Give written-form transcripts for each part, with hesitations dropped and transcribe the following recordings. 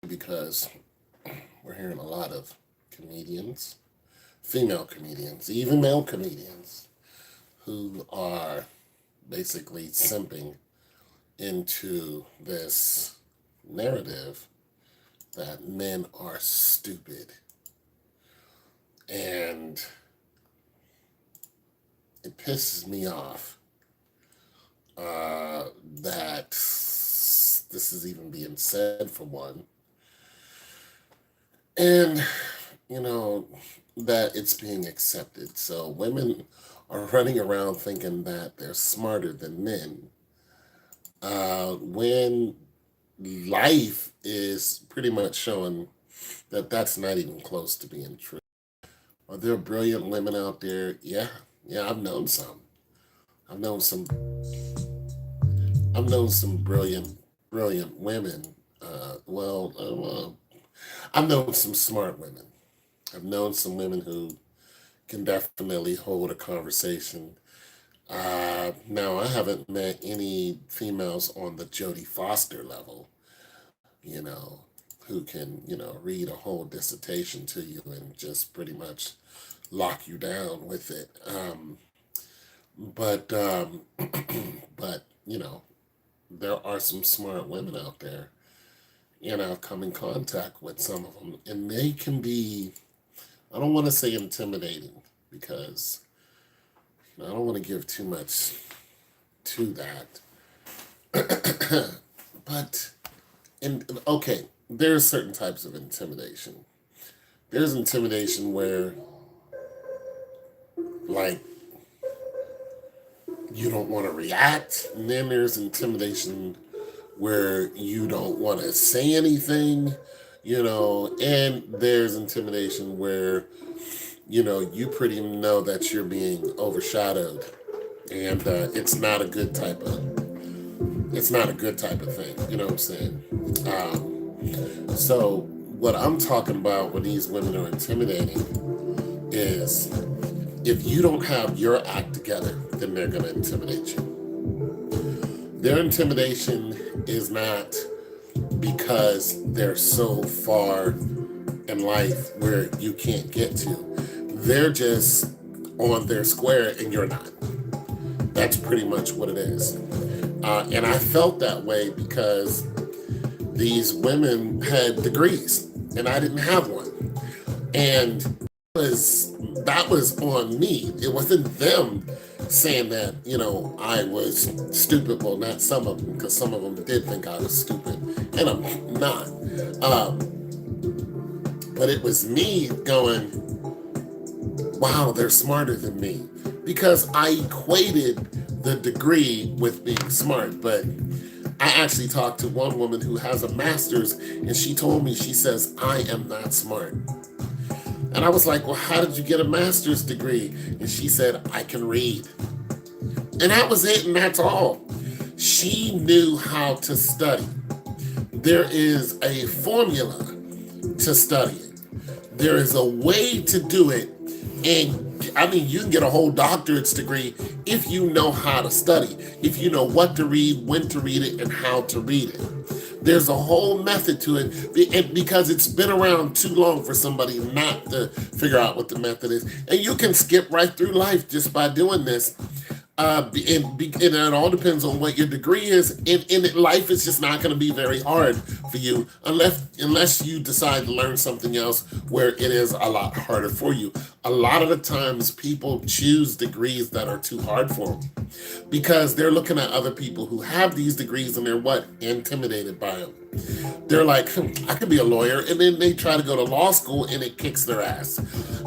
because we're hearing a lot of comedians, female comedians, even male comedians, who are basically simping into this narrative that men are stupid. And it pisses me off that this is even being said for one. And, you know, that it's being accepted. So women are running around thinking that they're smarter than men. When life is pretty much showing that that's not even close to being true. Are there brilliant women out there? Yeah, I've known some. I've known some. I've known some brilliant women. I've known some smart women. I've known some women who can definitely hold a conversation. Now, I haven't met any females on the Jodie Foster level, you know, who can, read a whole dissertation to you and just pretty much lock you down with it. But, but, there are some smart women out there, and I've come in contact with some of them, and they can be, I don't want to say intimidating because I don't want to give too much to that. But, and okay, there's certain types of intimidation. There's intimidation where, like, you don't want to react, and then there's intimidation where you don't want to say anything, and there's intimidation where, you pretty know that you're being overshadowed, and it's not a good type of thing. You know what I'm saying? So what I'm talking about when these women are intimidating is if you don't have your act together, then they're going to intimidate you. Their intimidation is not because they're so far in life where you can't get to. They're just on their square and you're not. That's pretty much what it is. And I felt that way because these women had degrees and I didn't have one. And that was on me. It wasn't them saying that, I was stupid. Well, not some of them, because some of them did think I was stupid, and I'm not. But it was me going, wow, they're smarter than me, because I equated the degree with being smart. But I actually talked to one woman who has a master's, and she told me, she says, I am not smart. And I was like, well, how did you get a master's degree? And she said, I can read. And that was it, and that's all. She knew how to study. There is a formula to studying. There is a way to do it. And I mean, you can get a whole doctorate's degree if you know how to study, if you know what to read, when to read it, and how to read it. There's a whole method to it, because it's been around too long for somebody not to figure out what the method is. And you can skip right through life just by doing this. And it all depends on what your degree is. And life is just not going to be very hard for you unless you decide to learn something else where it is a lot harder for you. A lot of the times people choose degrees that are too hard for them because they're looking at other people who have these degrees and they're intimidated by them. They're like, I could be a lawyer, and then they try to go to law school and it kicks their ass.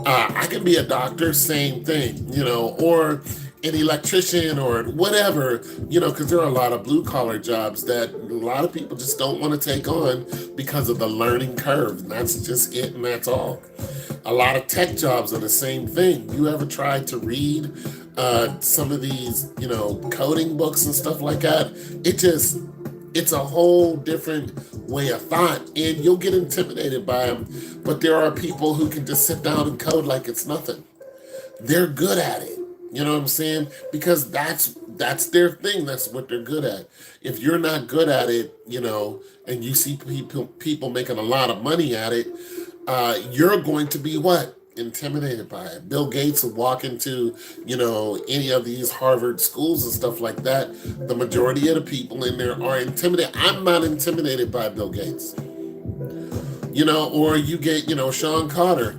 I can be a doctor, same thing, or an electrician or whatever, because there are a lot of blue collar jobs that a lot of people just don't want to take on because of the learning curve. And that's just it, and that's all. A lot of tech jobs are the same thing. You ever tried to read some of these, coding books and stuff like that? It's a whole different way of thought, and you'll get intimidated by them. But there are people who can just sit down and code like it's nothing. They're good at it. You know what I'm saying? Because that's their thing. That's what they're good at. If you're not good at it, and you see people making a lot of money at it, you're going to be what? Intimidated by it. Bill Gates will walk into, any of these Harvard schools and stuff like that. The majority of the people in there are intimidated. I'm not intimidated by Bill Gates. Or you get, Sean Carter,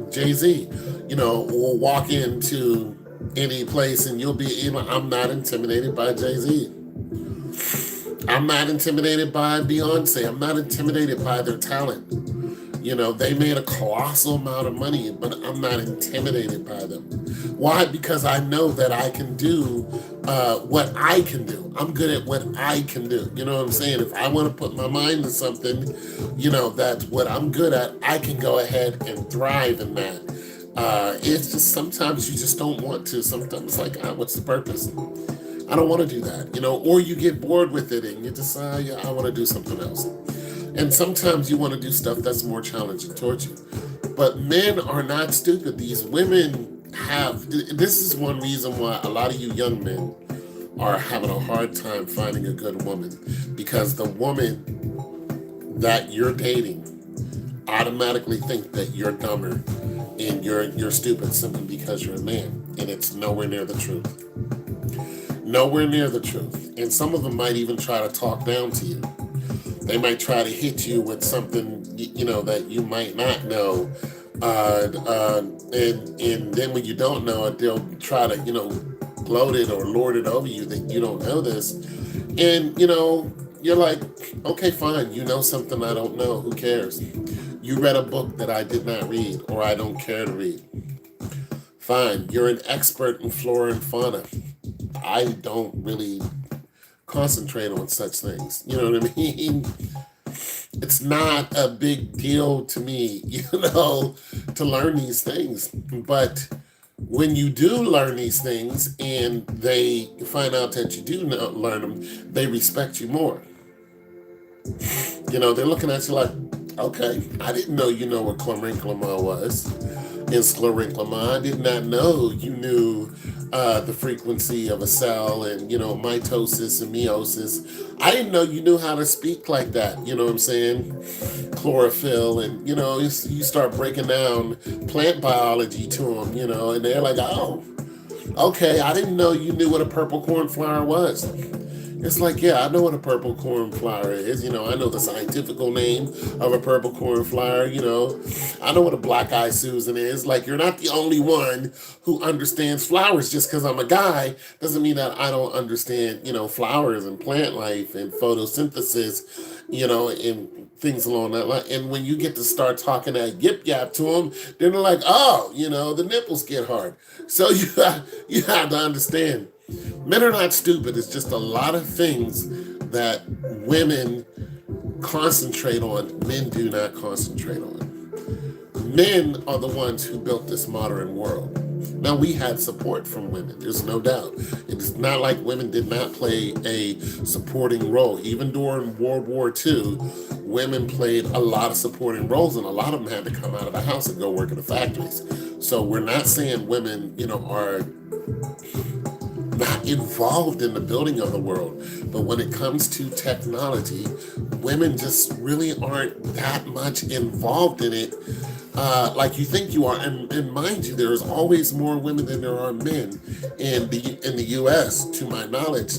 Jay-Z, will walk into any place and you'll be, I'm not intimidated by Jay-Z. I'm not intimidated by Beyonce. I'm not intimidated by their talent. They made a colossal amount of money, but I'm not intimidated by them. Why? Because I know that I can do what I can do. I'm good at what I can do. You know what I'm saying? If I want to put my mind to something, that's what I'm good at, I can go ahead and thrive in that. It's just sometimes you just don't want to. Sometimes it's like, what's the purpose? I don't want to do that, or you get bored with it and you decide, I want to do something else. And sometimes you want to do stuff that's more challenging towards you. But men are not stupid. These women this is one reason why a lot of you young men are having a hard time finding a good woman. Because the woman that you're dating automatically think that you're dumber and you're stupid simply because you're a man. And it's nowhere near the truth. Nowhere near the truth. And some of them might even try to talk down to you. They might try to hit you with something, that you might not know. And then when you don't know it, they'll try to, gloat it or lord it over you that you don't know this. And, you're like, okay, fine. You know something I don't know. Who cares? You read a book that I did not read or I don't care to read. Fine. You're an expert in flora and fauna. I don't really concentrate on such things. You know what I mean? It's not a big deal to me, to learn these things. But when you do learn these things and they find out that you do learn them, they respect you more. They're looking at you like, okay, I didn't know you know what sclerenchyma was. In sclerenchyma, I did not know you knew the frequency of a cell and, mitosis and meiosis. I didn't know you knew how to speak like that, you know what I'm saying? Chlorophyll and, you start breaking down plant biology to them, and they're like, oh, okay, I didn't know you knew what a purple cornflower was. It's like, yeah, I know what a purple cornflower is. I know the scientific name of a purple cornflower. I know what a black-eyed Susan is. Like, you're not the only one who understands flowers. Just because I'm a guy doesn't mean that I don't understand, flowers and plant life and photosynthesis, and things along that line. And when you get to start talking that yip-yap to them, then they're like, oh, the nipples get hard. So you have to understand. Men are not stupid. It's just a lot of things that women concentrate on, men do not concentrate on. Men are the ones who built this modern world. Now, we had support from women, there's no doubt. It's not like women did not play a supporting role. Even during World War II, women played a lot of supporting roles, and a lot of them had to come out of the house and go work in the factories. So we're not saying women, are not involved in the building of the world. But when it comes to technology, women just really aren't that much involved in it like you think you are. And mind you, there's always more women than there are men in the U.S., to my knowledge.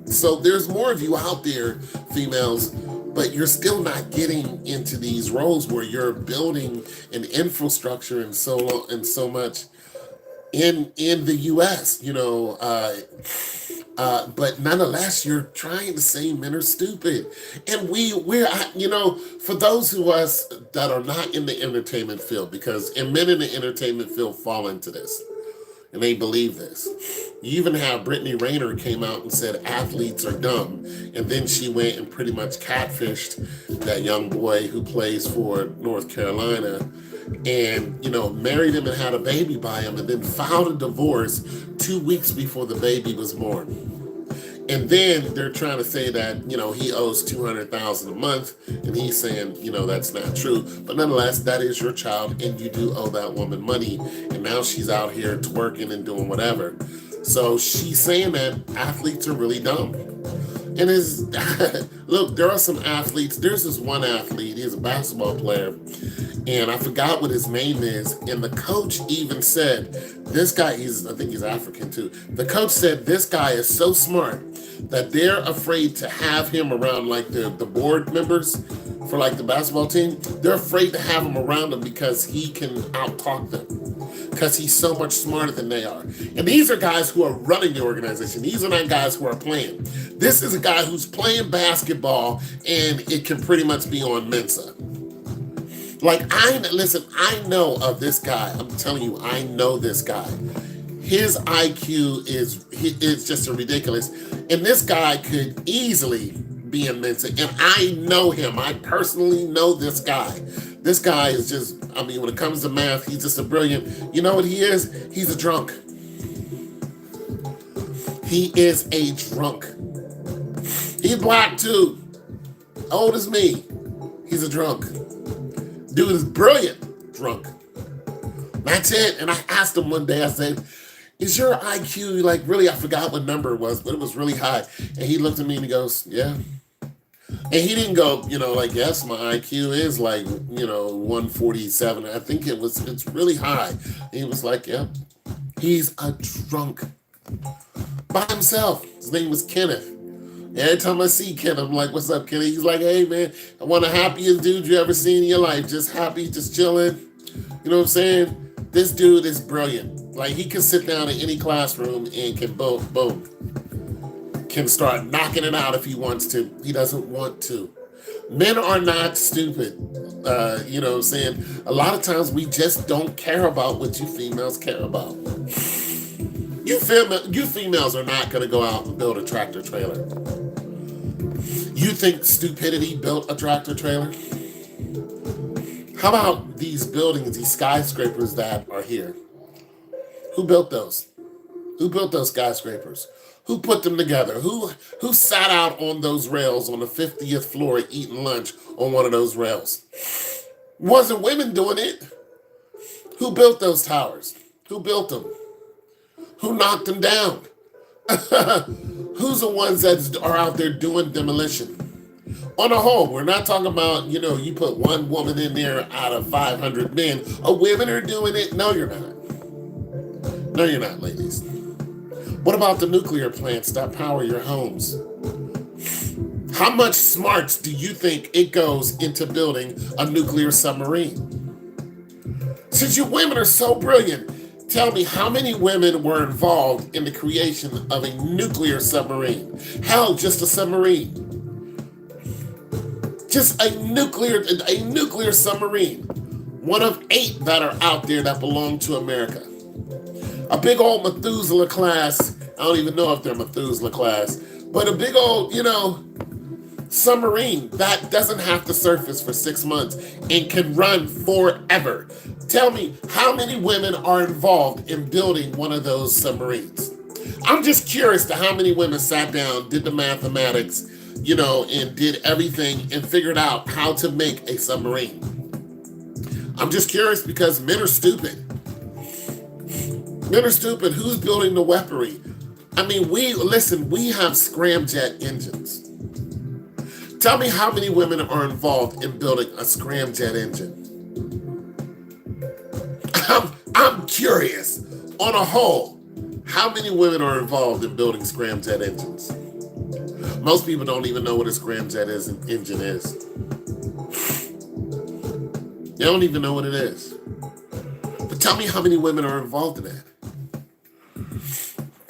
So there's more of you out there, females, but you're still not getting into these roles where you're building an infrastructure and so much in the U.S., but nonetheless, you're trying to say men are stupid. And we're for those of us that are not in the entertainment field, and men in the entertainment field fall into this, and they believe this. You even have Brittany Rayner came out and said athletes are dumb, and then she went and pretty much catfished that young boy who plays for North Carolina, and married him and had a baby by him, and then filed a divorce 2 weeks before the baby was born. And then they're trying to say that, he owes 200,000 a month, and he's saying, that's not true. But nonetheless, that is your child, and you do owe that woman money. And now she's out here twerking and doing whatever. So she's saying that athletes are really dumb. And look, there are some athletes. There's this one athlete, he's a basketball player, and I forgot what his name is. And the coach even said, this guy, I think he's African too. The coach said this guy is so smart that they're afraid to have him around, like the board members for like the basketball team. They're afraid to have him around them because he can out-talk them, because he's so much smarter than they are. And these are guys who are running the organization. These are not guys who are playing. This is a guy who's playing basketball, and it can pretty much be on Mensa. Like, I know of this guy. I'm telling you, I know this guy. His IQ is just a ridiculous. And this guy could easily be in Mensa. And I know him. I personally know this guy. This guy is just, when it comes to math, he's just a brilliant. You know what he is? He's a drunk. He is a drunk. He's black too. Old as me. He's a drunk. Dude is brilliant. Drunk. That's it. And I asked him one day, I said, is your IQ, like, really, I forgot what number it was, but it was really high. And he looked at me and he goes, yeah. And he didn't go, yes, my IQ is like, 147. I think it's really high. And he was like, yeah. He's a drunk. By himself. His name was Kenneth. Every time I see Ken, I'm like, what's up, Kenny? He's like, hey, man, I want the happiest dude you ever seen in your life. Just happy, just chilling. You know what I'm saying? This dude is brilliant. Like, he can sit down in any classroom and can boom, can start knocking it out if he wants to. He doesn't want to. Men are not stupid. You know what I'm saying? A lot of times we just don't care about what you females care about. You females are not going to go out and build a tractor trailer. You think stupidity built a tractor trailer? How about these buildings, these skyscrapers that are here? Who built those? Who built those skyscrapers? Who put them together? Who sat out on those rails on the 50th floor eating lunch on one of those rails? Wasn't women doing it. Who built those towers? Who built them? Who knocked them down? Who's the ones that are out there doing demolition? On the whole, we're not talking about, you put one woman in there out of 500 men. Women are doing it. No, you're not. No, you're not, ladies. What about the nuclear plants that power your homes? How much smarts do you think it goes into building a nuclear submarine? Since you women are so brilliant, tell me how many women were involved in the creation of a nuclear submarine? Hell, just a submarine. Just a nuclear submarine. One of 8 that are out there that belong to America. A big old Methuselah class. I don't even know if they're Methuselah class, but a big old, submarine that doesn't have to surface for 6 months and can run forever. Tell me how many women are involved in building one of those submarines. I'm just curious to how many women sat down, did the mathematics, and did everything and figured out how to make a submarine. I'm just curious because men are stupid. Men are stupid. Who's building the weaponry? We have scramjet engines. Tell me how many women are involved in building a scramjet engine. I'm curious. On a whole, how many women are involved in building scramjet engines? Most people don't even know what a scramjet engine is. They don't even know what it is. But tell me how many women are involved in that.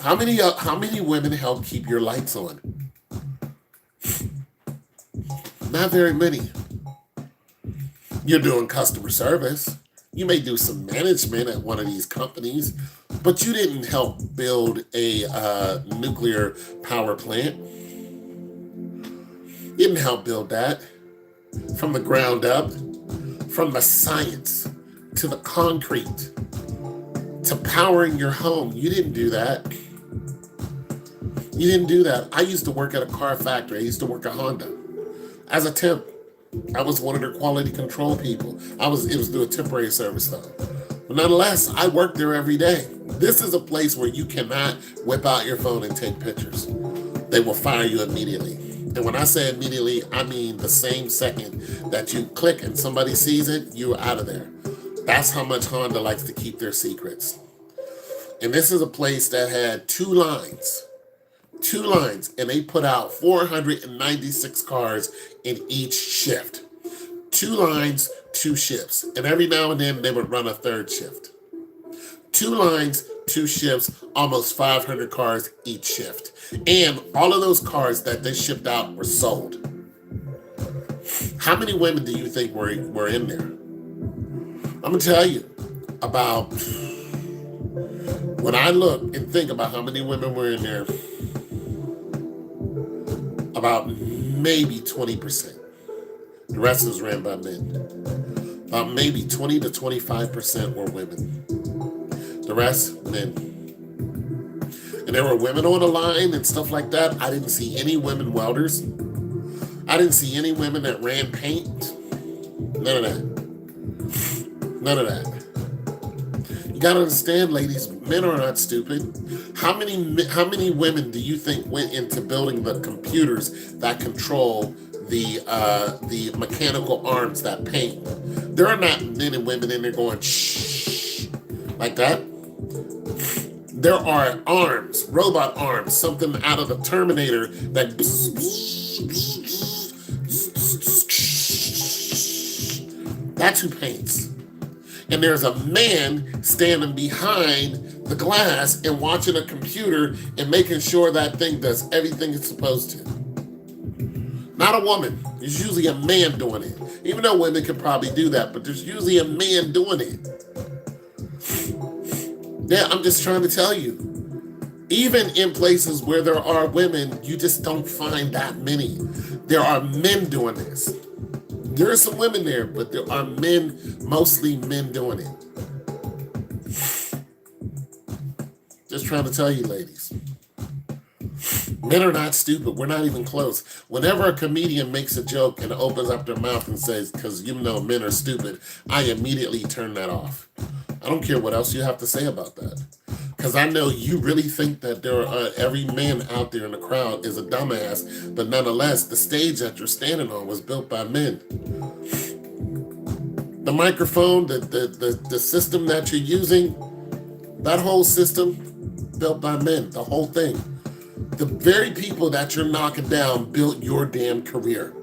How many women help keep your lights on? Not very many. You're doing customer service. You may do some management at one of these companies, but you didn't help build a nuclear power plant. You didn't help build that from the ground up, from the science to the concrete to powering your home. You didn't do that. You didn't do that. I used to work at a car factory. I used to work at Honda as a temp. I was one of their quality control people. It was through a temporary service though. But nonetheless, I worked there every day. This is a place where you cannot whip out your phone and take pictures. They will fire you immediately. And when I say immediately, I mean the same second that you click and somebody sees it, you're out of there. That's how much Honda likes to keep their secrets. And this is a place that had two lines, and they put out 496 cars in each shift. 2 lines, 2 shifts. And every now and then they would run a third shift. 2 lines, 2 shifts, almost 500 cars each shift. And all of those cars that they shipped out were sold. How many women do you think were in there? I'm going to tell you about, when I look and think about how many women were in there, about maybe 20%. The rest was ran by men. About maybe 20 to 25% were women. The rest, men. And there were women on the line and stuff like that. I didn't see any women welders. I didn't see any women that ran paint. None of that. None of that. You gotta understand, ladies, men are not stupid. How many women do you think went into building the computers that control the mechanical arms that paint? There are not men and women in there going shh like that. There are arms, robot arms, something out of the Terminator that that's who paints. And there's a man standing behind the glass and watching a computer and making sure that thing does everything it's supposed to. Not a woman. There's usually a man doing it. Even though women can probably do that, but there's usually a man doing it. Yeah, I'm just trying to tell you. Even in places where there are women, you just don't find that many. There are men doing this. There are some women there, but there are men, mostly men doing it. Just trying to tell you, ladies. Men are not stupid. We're not even close. Whenever a comedian makes a joke and opens up their mouth and says, because you know men are stupid, I immediately turn that off. I don't care what else you have to say about that. Because I know you really think that every man out there in the crowd is a dumbass, but nonetheless, the stage that you're standing on was built by men. The microphone, the system that you're using, that whole system, built by men, the whole thing. The very people that you're knocking down built your damn career.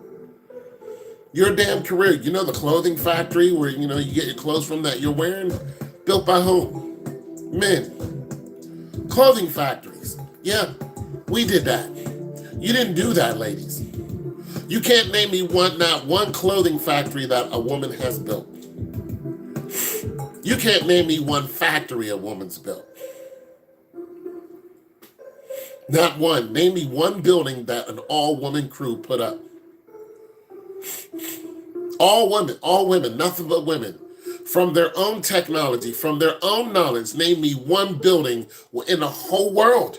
Your damn career. You know the clothing factory where, you get your clothes from that you're wearing? Built by whom? Men. Clothing factories. Yeah, we did that. You didn't do that, ladies. You can't name me not one clothing factory that a woman has built. You can't name me one factory a woman's built. Not one. Name me one building that an all-woman crew put up. All women, nothing but women. From their own technology, from their own knowledge, name me one building in the whole world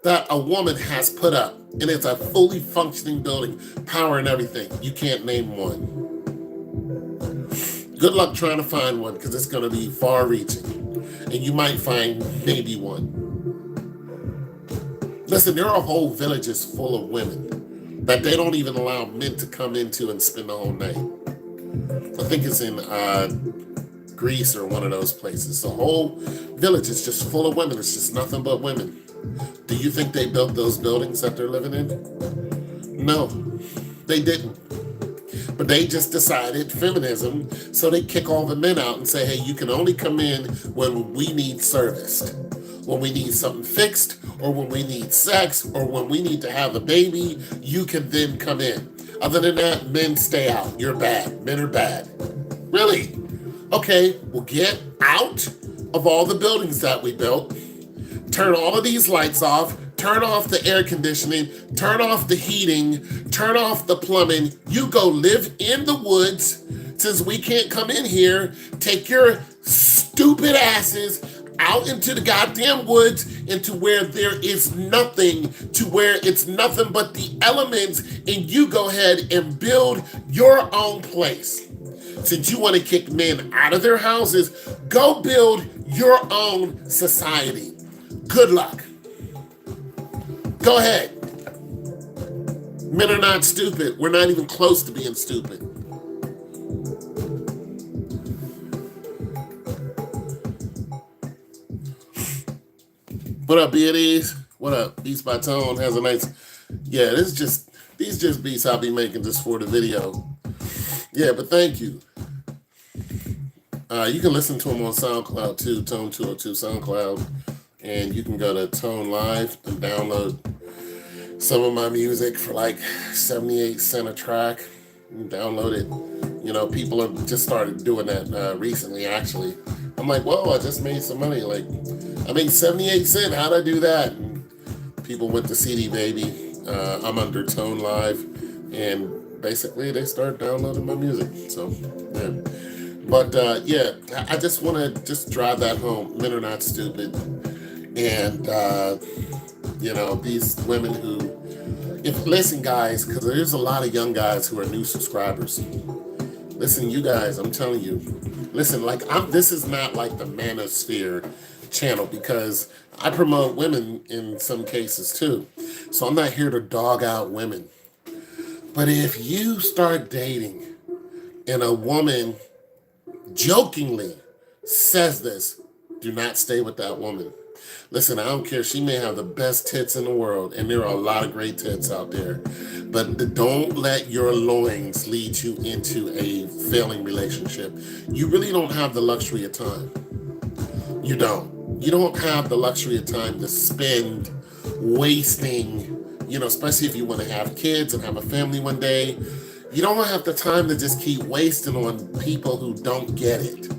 that a woman has put up. And it's a fully functioning building, power and everything. You can't name one. Good luck trying to find one because it's going to be far-reaching. And you might find maybe one. Listen, there are whole villages full of women that they don't even allow men to come into and spend the whole night. I think it's in Greece or one of those places. The whole village is just full of women. It's just nothing but women. Do you think they built those buildings that they're living in? No, they didn't. But they just decided feminism, so they kick all the men out and say, hey, you can only come in when we need serviced. When we need something fixed, or when we need sex, or when we need to have a baby, you can then come in. Other than that, men stay out. You're bad. Men are bad. Really? Okay, well, get out of all the buildings that we built. Turn all of these lights off. Turn off the air conditioning. Turn off the heating. Turn off the plumbing. You go live in the woods. Since we can't come in here, take your stupid asses out into the goddamn woods into where there is nothing, to where it's nothing but the elements, and you go ahead and build your own place. Since you want to kick men out of their houses, go build your own society. Good luck. Go ahead. Men are not stupid. We're not even close to being stupid. What up, Beardies? What up? Beats by Tone has a nice... Yeah, these just beats I'll be making just for the video. Yeah, but thank you. You can listen to them on SoundCloud too, Tone 202 SoundCloud. And you can go to Tone Live and download some of my music for like 78 cents a track. You download it. You know, people have just started doing that recently, actually. I'm like, whoa, I just made some money. Like, I made 78 cents. How'd I do that? And people went to CD Baby. I'm under Tone Live. And basically, they start downloading my music. So, yeah. But, yeah, I just want to just drive that home. Men are not stupid. And, you know, these women who, listen, guys, because there's a lot of young guys who are new subscribers. Listen, you guys, I'm telling you, listen, like, this is not like the Manosphere channel, because I promote women in some cases too. So I'm not here to dog out women. But if you start dating and a woman jokingly says this, do not stay with that woman. Listen, I don't care. She may have the best tits in the world, and there are a lot of great tits out there. But don't let your loins lead you into a failing relationship. You really don't have the luxury of time. You don't. You don't have the luxury of time to spend wasting, you know, especially if you want to have kids and have a family one day. You don't have the time to just keep wasting on people who don't get it.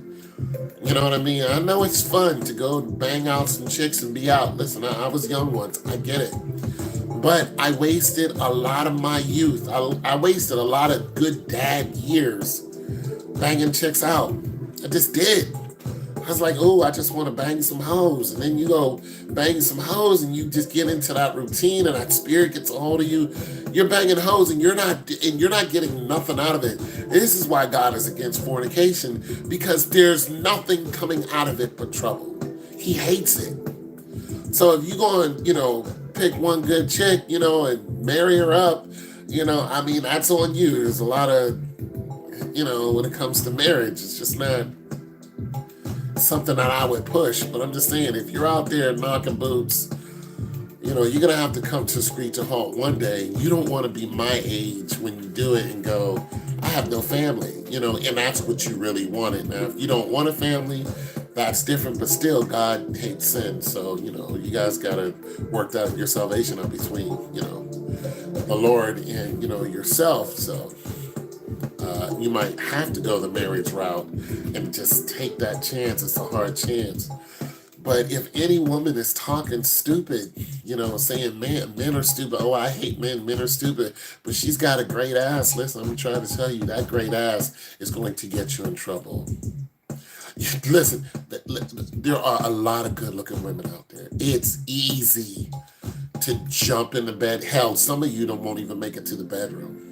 You know what I mean? I know it's fun to go bang out some chicks and be out. Listen, I was young once. I get it. But I wasted a lot of my youth. I wasted a lot of good dad years banging chicks out. I just did. I was like, oh, I just want to bang some hoes. And then you go bang some hoes and you just get into that routine and that spirit gets a hold of you. You're banging hoes and you're not getting nothing out of it. This is why God is against fornication, because there's nothing coming out of it but trouble. He hates it. So if you go and, you know, pick one good chick, you know, and marry her up, you know, I mean, that's on you. There's a lot of, you know, when it comes to marriage, it's just not something that I would push. But I'm just saying, if you're out there knocking boots, you know, you're going to have to come to a screeching halt one day. You don't want to be my age when you do it and go, I have no family, you know, and that's what you really wanted. Now, if you don't want a family, that's different, but still, God hates sin. So, you know, you guys got to work that your salvation out between, you know, the Lord and, you know, yourself. So you might have to go the marriage route and just take that chance. It's a hard chance. But if any woman is talking stupid, you know, saying, man, men are stupid. Oh, I hate men. Men are stupid. But she's got a great ass. Listen, I'm trying to tell you, that great ass is going to get you in trouble. Listen, there are a lot of good-looking women out there. It's easy to jump in the bed. Hell, some of you won't even make it to the bedroom.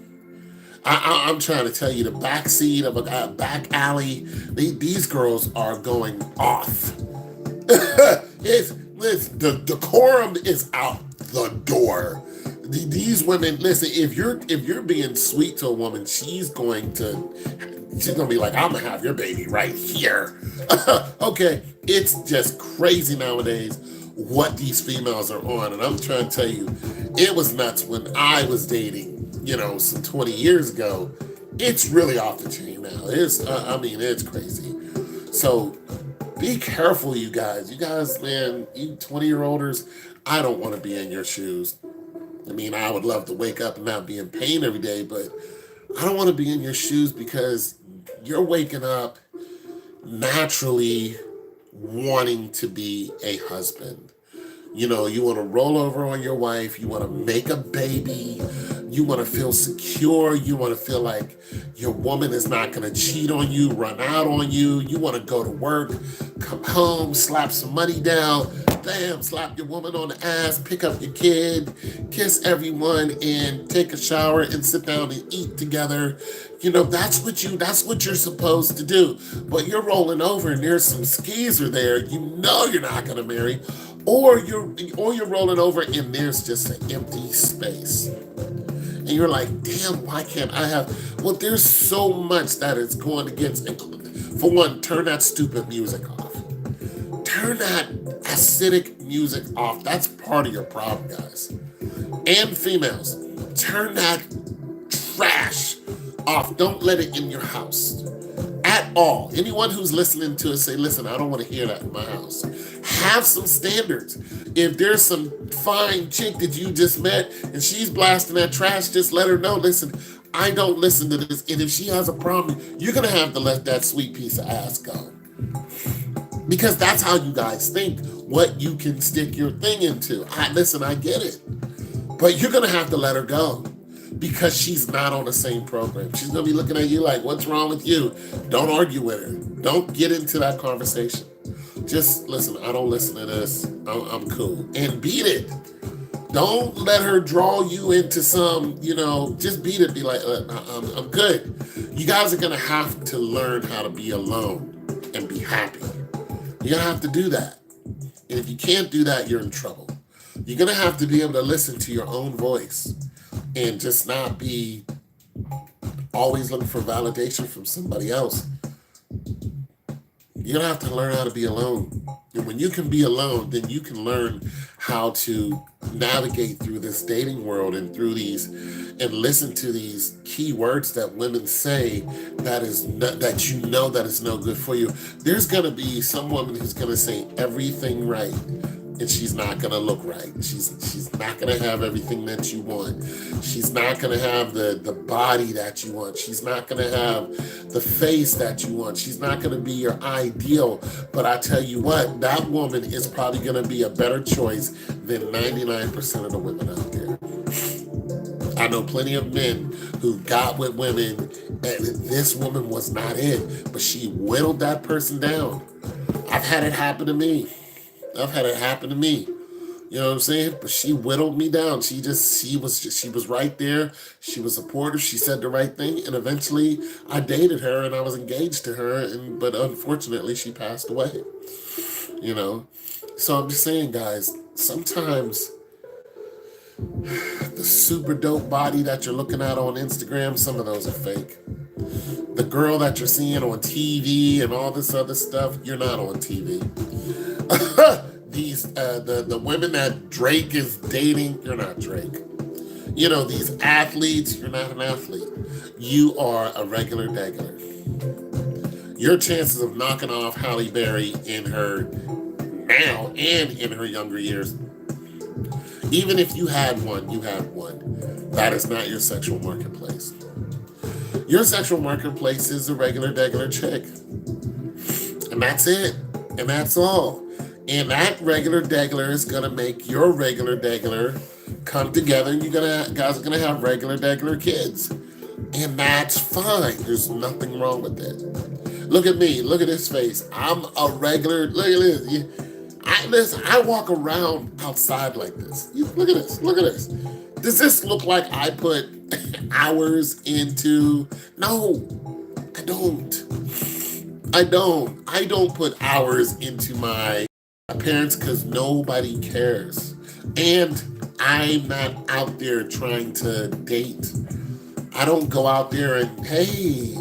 I'm trying to tell you, the backseat of a back alley, these girls are going off. The decorum is out the door. These women, listen, if you're being sweet to a woman, she's gonna be like, I'm gonna have your baby right here. Okay, it's just crazy nowadays what these females are on, and I'm trying to tell you, it was nuts when I was dating, you know, some 20 years ago. It's really off the chain now. It's crazy. So be careful, you guys. You guys, man, you 20-year-olders, I don't want to be in your shoes. I mean, I would love to wake up and not be in pain every day, but I don't want to be in your shoes, because you're waking up naturally wanting to be a husband. You know, you want to roll over on your wife. You want to make a baby. You want to feel secure. You want to feel like your woman is not going to cheat on you, run out on you. You want to go to work, come home, slap some money down, bam, slap your woman on the ass, pick up your kid, kiss everyone, and take a shower and sit down and eat together. That's what you're supposed to do. But you're rolling over and there's some skeezer there. You're not going to marry, or you're rolling over and there's just an empty space. And you're like, damn, why can't I have? Well, there's so much that is going against. For one, turn that stupid music off. Turn that acidic music off. That's part of your problem, guys. And females, turn that trash off. Don't let it in your house at all. Anyone who's listening to it, say, listen, I don't want to hear that in my house. Have some standards. If there's some fine chick that you just met and she's blasting that trash, just let her know, listen, I don't listen to this. And if she has a problem, you're going to have to let that sweet piece of ass go. Because that's how you guys think, what you can stick your thing into. I get it. But you're going to have to let her go. Because she's not on the same program. She's going to be looking at you like, what's wrong with you? Don't argue with her. Don't get into that conversation. Just listen, I don't listen to this. I'm cool. And beat it. Don't let her draw you into some, just beat it. Be like, I'm good. You guys are going to have to learn how to be alone and be happy. You're going to have to do that. And if you can't do that, you're in trouble. You're going to have to be able to listen to your own voice and just not be always looking for validation from somebody else. You're going to have to learn how to be alone. And when you can be alone, then you can learn how to navigate through this dating world and through these, and listen to these key words that women say that is no good for you. There's going to be some woman who's going to say everything right, and she's not going to look right. She's not going to have everything that you want. She's not going to have the body that you want. She's not going to have the face that you want. She's not going to be your ideal. But I tell you what, that woman is probably going to be a better choice than 99% of the women out there. I know plenty of men who got with women and this woman was not it, but she whittled that person down. I've had it happen to me. You know what I'm saying? But she whittled me down. She was right there. She was supportive. She said the right thing. And eventually I dated her and I was engaged to her. But unfortunately she passed away. So I'm just saying, guys, sometimes the super dope body that you're looking at on Instagram, some of those are fake. The girl that you're seeing on TV and all this other stuff, you're not on TV. The women that Drake is dating, you're not Drake. These athletes, you're not an athlete. You are a regular degular. Your chances of knocking off Halle Berry in her now and in her younger years, even if you had one, you had one. That is not your sexual marketplace. Your sexual marketplace is a regular degular chick. And that's it. And that's all. And that regular degular is going to make your regular degular come together, and guys are going to have regular degular kids. And that's fine. There's nothing wrong with it. Look at me. Look at this face. I'm a regular, look at this. I walk around outside like this. Look at this. Look at this. Does this look like I put hours into? No, I don't. I don't put hours into my appearance because nobody cares. And I'm not out there trying to date. I don't go out there and, hey,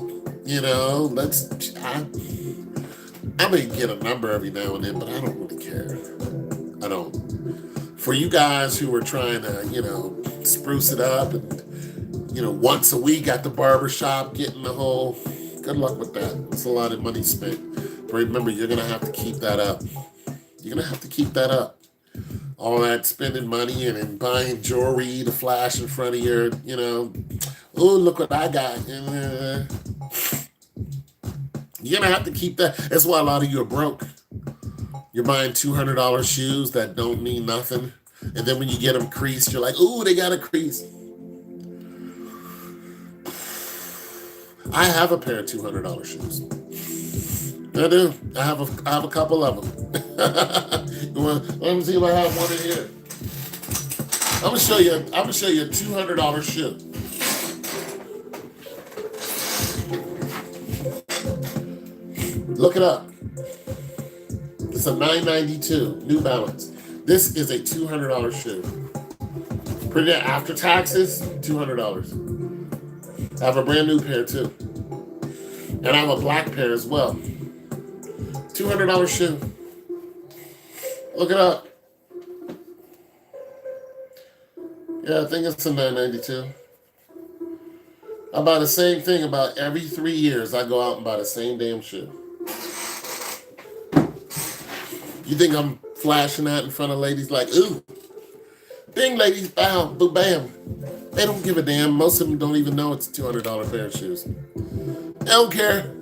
I may get a number every now and then, but I don't really care. I don't. For you guys who are trying to, spruce it up and, once a week at the barbershop, getting the whole, good luck with that. It's a lot of money spent. But remember, you're going to have to keep that up. You're going to have to keep that up. All that spending money and buying jewelry to flash in front of your, oh, look what I got. You're going to have to keep that. That's why a lot of you are broke. You're buying $200 shoes that don't mean nothing. And then when you get them creased, you're like, ooh, they got a crease. I have a pair of $200 shoes. I do. I have a couple of them. Let me see if I have one in here. I'm gonna show you. I'm gonna show you a $200 shoe. Look it up. It's a 992 New Balance. This is a $200 shoe. Pretty after taxes, $200. I have a brand new pair too, and I have a black pair as well. $200 shoe. Look it up. Yeah, I think it's a 992. I buy the same thing about every 3 years. I go out and buy the same damn shoe. You think I'm flashing that in front of ladies like, ooh, ding, ladies, bow, boo, bam. They don't give a damn. Most of them don't even know it's a $200 pair of shoes. They don't care.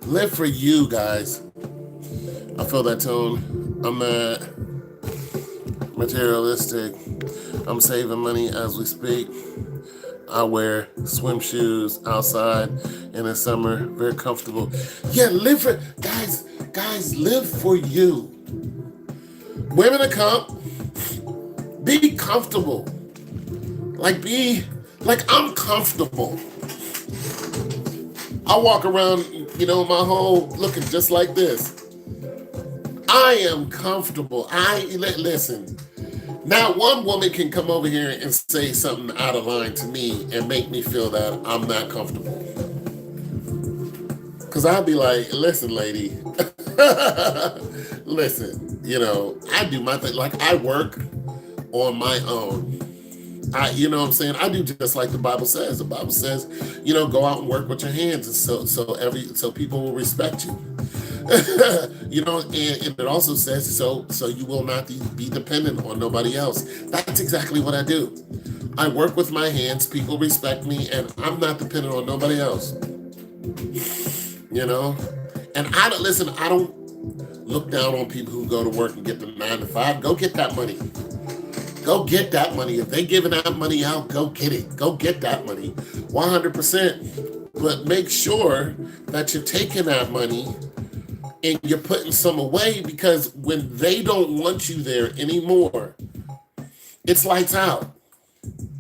Live for you, guys. I feel that tone. I'm not materialistic. I'm saving money as we speak. I wear swim shoes outside in the summer, very comfortable. Yeah, live for, guys, live for you. Women that come, be comfortable. Like I'm comfortable. I walk around, my whole looking just like this. I am comfortable. Listen. Not one woman can come over here and say something out of line to me and make me feel that I'm not comfortable. Because I'll be like, listen, lady, listen, I do my thing. Like, I work on my own. You know what I'm saying? I do just like the Bible says. The Bible says, go out and work with your hands, and so people will respect you. And it also says so you will not be dependent on nobody else. That's exactly what I do. I work with my hands, people respect me, and I'm not dependent on nobody else. And I don't look down on people who go to work and get the 9 to 5. Go get that money. Go get that money. If they giving that money out, go get it. Go get that money. 100%. But make sure that you're taking that money and you're putting some away, because when they don't want you there anymore, it's lights out.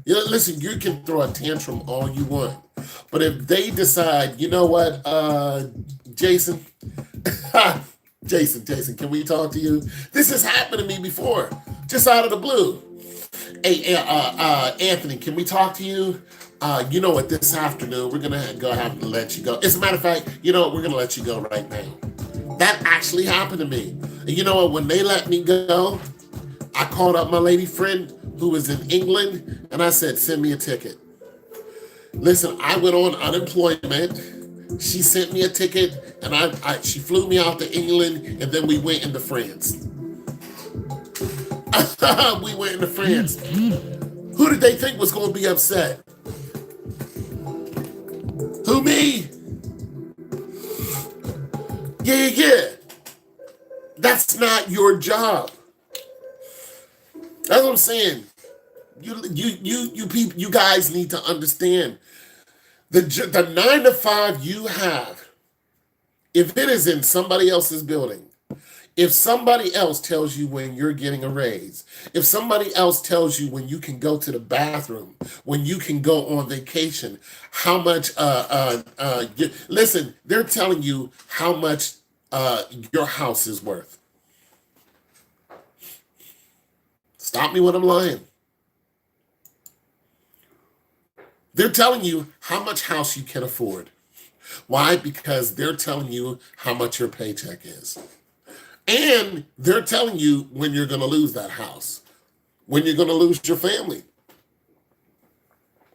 Listen, you can throw a tantrum all you want, but if they decide, you know what, Jason, Jason, can we talk to you? This has happened to me before, just out of the blue. Hey, Anthony, can we talk to you? You know what, this afternoon, we're going to go have to let you go. As a matter of fact, we're going to let you go right now. That actually happened to me. And you know what? When they let me go, I called up my lady friend who was in England, and I said, send me a ticket. Listen, I went on unemployment. She sent me a ticket, and she flew me out to England, and then we went into France. We went into France. Who did they think was going to be upset? Who, me? Yeah. That's not your job. That's what I'm saying. You people, you guys need to understand the 9 to 5 you have. If it is in somebody else's building, if somebody else tells you when you're getting a raise, if somebody else tells you when you can go to the bathroom, when you can go on vacation, how much, listen, they're telling you how much your house is worth. Stop me when I'm lying. They're telling you how much house you can afford. Why? Because they're telling you how much your paycheck is. And they're telling you when you're going to lose that house, when you're going to lose your family.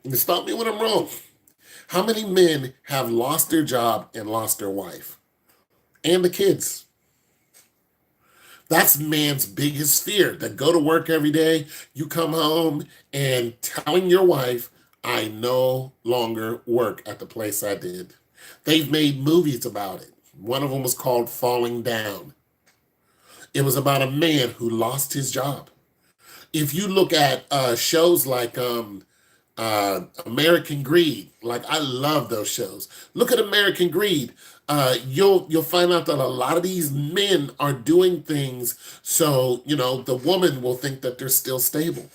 And stop me when I'm wrong. How many men have lost their job and lost their wife and the kids? That's man's biggest fear, that go to work every day, you come home and telling your wife, I no longer work at the place I did. They've made movies about it. One of them was called Falling Down. It was about a man who lost his job. If you look at shows like American Greed. Like I love those shows. Look at American Greed. You'll find out that a lot of these men are doing things so the woman will think that they're still stable.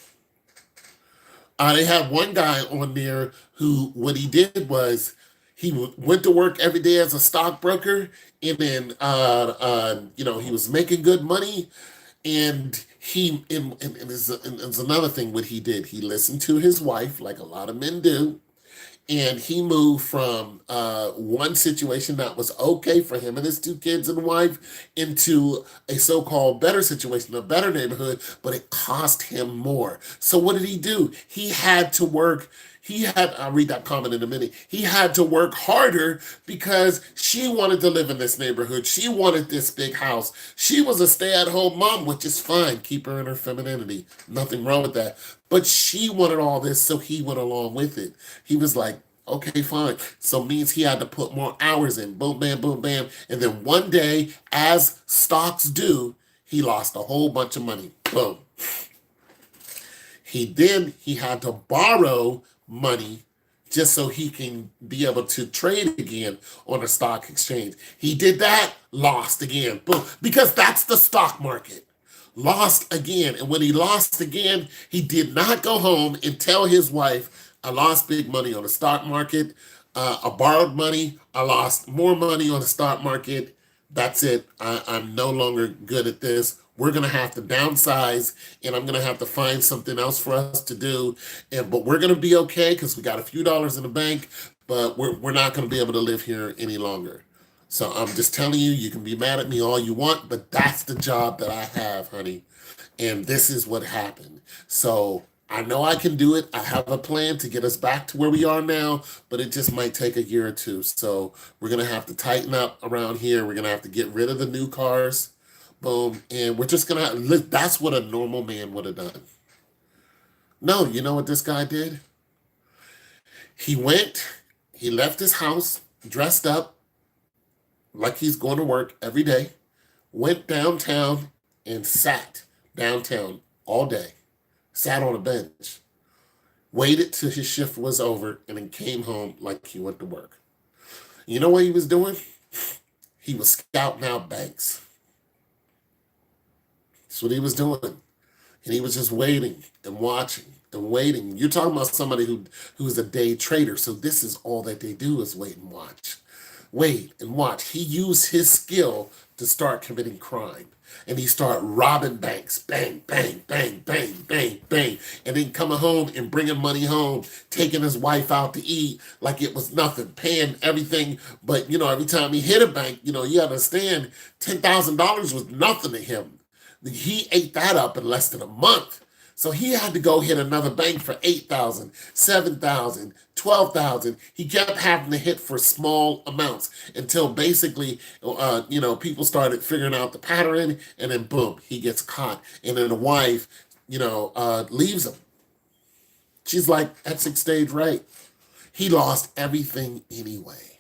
They had one guy on there who what he did was went to work every day as a stockbroker, and then he was making good money, and it's another thing what he did. He listened to his wife, like a lot of men do, and he moved from one situation that was okay for him and his two kids and wife into a so-called better situation, a better neighborhood, but it cost him more. So what did he do? He had to work. I'll read that comment in a minute. He had to work harder because she wanted to live in this neighborhood. She wanted this big house. She was a stay-at-home mom, which is fine. Keep her in her femininity. Nothing wrong with that. But she wanted all this, so he went along with it. He was like, okay, fine. So means he had to put more hours in. Boom, bam, boom, bam. And then one day, as stocks do, he lost a whole bunch of money. Boom. He had to borrow money just so he can be able to trade again on a stock exchange. He did that, lost again. Boom. Because that's the stock market. Lost again. And when he lost again, he did not go home and tell his wife, I lost big money on the stock market. I borrowed money. I lost more money on the stock market. That's it. I'm no longer good at this. We're going to have to downsize, and I'm going to have to find something else for us to do. But we're going to be okay because we got a few dollars in the bank, but we're not going to be able to live here any longer. So I'm just telling you, you can be mad at me all you want, but that's the job that I have, honey. And this is what happened. So I know I can do it. I have a plan to get us back to where we are now, but it just might take a year or two. So we're going to have to tighten up around here. We're going to have to get rid of the new cars. Boom. And we're just going to, that's what a normal man would have done. No, you know what this guy did? He left his house, dressed up like he's going to work every day, went downtown and sat downtown all day, sat on a bench, waited till his shift was over, and then came home like he went to work. You know what he was doing? He was scouting out banks. That's what he was doing. And he was just waiting and watching and waiting. You're talking about somebody who's a day trader. So this is all that they do is wait and watch. Wait and watch. He used his skill to start committing crime. And he started robbing banks. Bang, bang, bang, bang, bang, bang. And then coming home and bringing money home, taking his wife out to eat like it was nothing, paying everything. But, every time he hit a bank, you understand, $10,000 was nothing to him. He ate that up in less than a month. So he had to go hit another bank for 8,000, 7,000, 12,000. He kept having to hit for small amounts until basically, people started figuring out the pattern, and then boom, he gets caught. And then the wife, leaves him. She's like, Essex stage right. He lost everything anyway.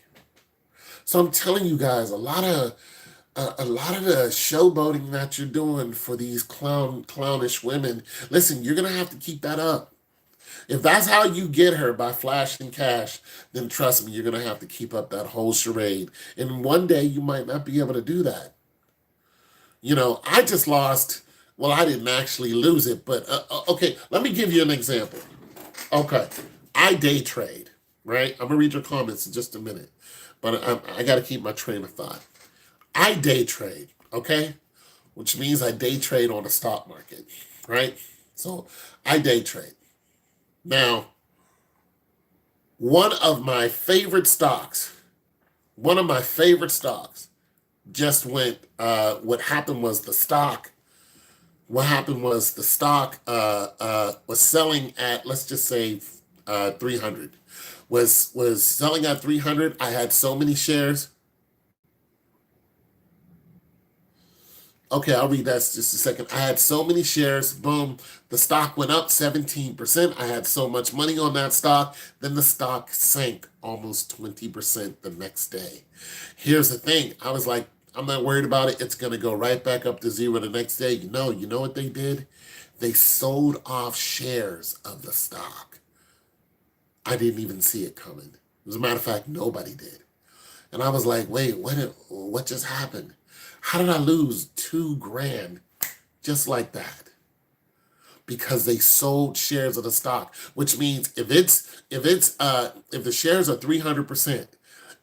So I'm telling you guys, a lot of the showboating that you're doing for these clownish women, listen, you're going to have to keep that up. If that's how you get her, by flashing cash, then trust me, you're going to have to keep up that whole charade. And one day you might not be able to do that. I just lost, well, I didn't actually lose it, but okay, let me give you an example. Okay, I day trade, right? I'm going to read your comments in just a minute, but I got to keep my train of thought. I day trade, okay? Which means I day trade on the stock market, right? So I day trade. Now, one of my favorite stocks just went, what happened was the stock was selling at, let's just say 300. Was selling at 300. I had so many shares. Okay, I'll read that just a second. I had so many shares. Boom. The stock went up 17%. I had so much money on that stock. Then the stock sank almost 20% the next day. Here's the thing. I was like, I'm not worried about it. It's going to go right back up to zero the next day. You know what they did? They sold off shares of the stock. I didn't even see it coming. As a matter of fact, nobody did. And I was like, wait, what just happened? How did I lose 2 grand just like that? Because they sold shares of the stock, which means if the shares are 300%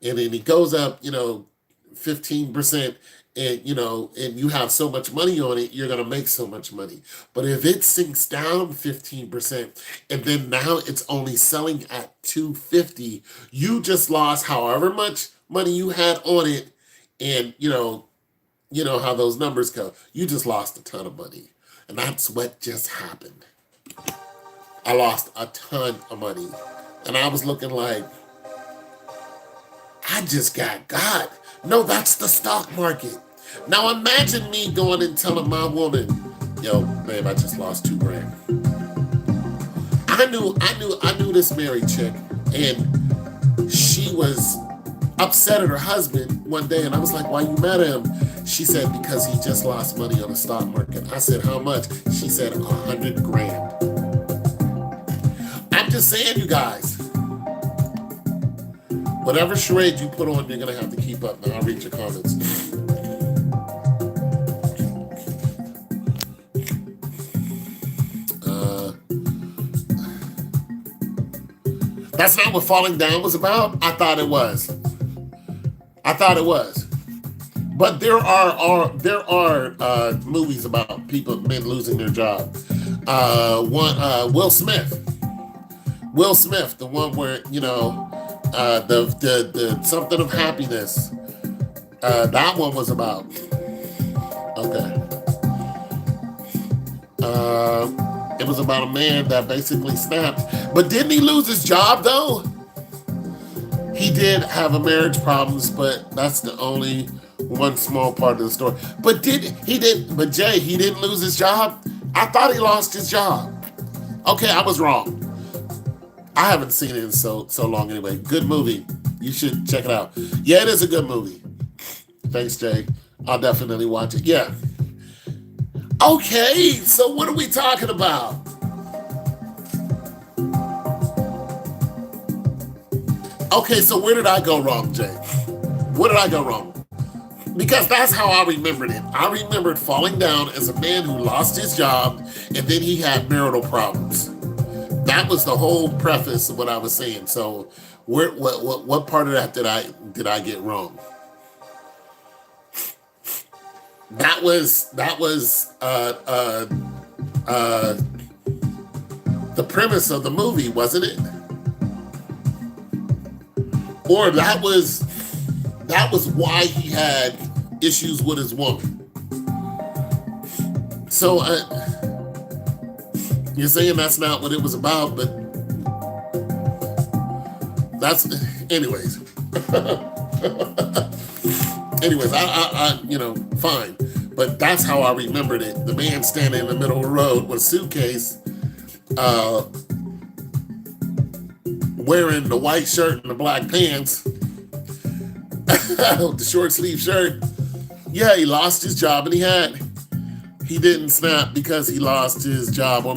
and then it goes up, 15%, and you have so much money on it, you're gonna make so much money. But if it sinks down 15% and then now it's only selling at 250, you just lost however much money you had on it, and you know how those numbers go. You just lost a ton of money. And that's what just happened. I lost a ton of money. And I was looking like, I just got. No, that's the stock market. Now imagine me going and telling my woman, yo, babe, I just lost 2 grand. I knew this married chick, and she was upset at her husband one day, and I was like, why you mad at him? She said, because he just lost money on the stock market. I said, how much? She said, 100 grand. I'm just saying, you guys, whatever charade you put on, you're going to have to keep up. Now, I'll read your comments. That's not what Falling Down was about? I thought it was. But there are movies about men losing their job. Will Smith, the one where the something of happiness. That one was about. Okay. It was about a man that basically snapped. But didn't he lose his job though? He did have a marriage problems, but that's the only one small part of the story. But Jay, he didn't lose his job? I thought he lost his job. Okay, I was wrong. I haven't seen it in so long anyway. Good movie. You should check it out. Yeah, it is a good movie. Thanks, Jay. I'll definitely watch it. Yeah. Okay, so what are we talking about? Okay, so where did I go wrong, Jay? Where did I go wrong? Because that's how I remembered it. I remembered Falling Down as a man who lost his job and then he had marital problems. That was the whole preface of what I was saying. So, what part of that did I get wrong? That was the premise of the movie, wasn't it? Or that was why he had issues with his woman. So you're saying that's not what it was about, but that's anyways. Anyways, I fine. But that's how I remembered it. The man standing in the middle of the road with a suitcase, wearing the white shirt and the black pants, the short sleeve shirt. Yeah, he lost his job, and he didn't snap because he lost his job. No.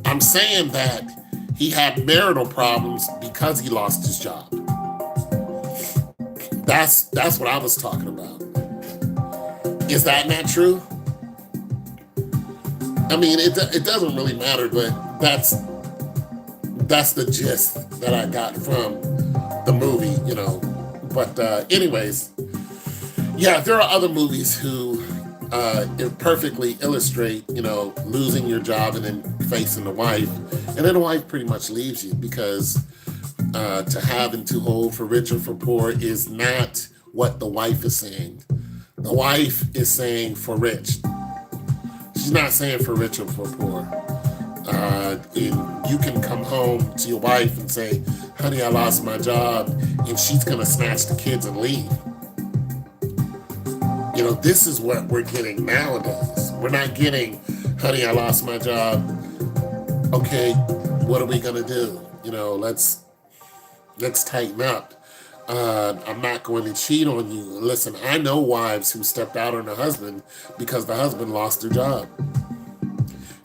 I'm saying that he had marital problems because he lost his job. That's what I was talking about. Is that not true? I mean, it doesn't really matter, but that's the gist that I got from the movie, But anyways, yeah, there are other movies who perfectly illustrate, losing your job and then facing the wife, and then the wife pretty much leaves you because to have and to hold, for rich or for poor, is not what the wife is saying. The wife is saying for rich. She's not saying for rich or for poor. And you can come home to your wife and say, honey, I lost my job, and she's going to snatch the kids and leave. This is what we're getting nowadays. We're not getting, honey, I lost my job. Okay, what are we going to do? Let's tighten up. I'm not going to cheat on you. Listen, I know wives who stepped out on the husband because the husband lost their job.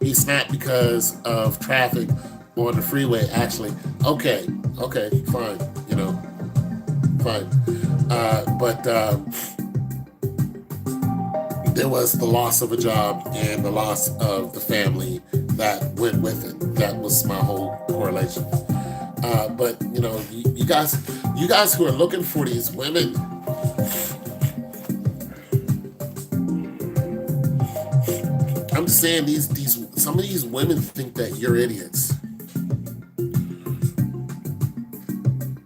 He snapped because of traffic on the freeway. Actually, okay, okay, fine, you know, fine. But there was the loss of a job and the loss of the family that went with it. That was my whole correlation. But you know, you guys who are looking for these women, I'm just saying these some of these women think that you're idiots.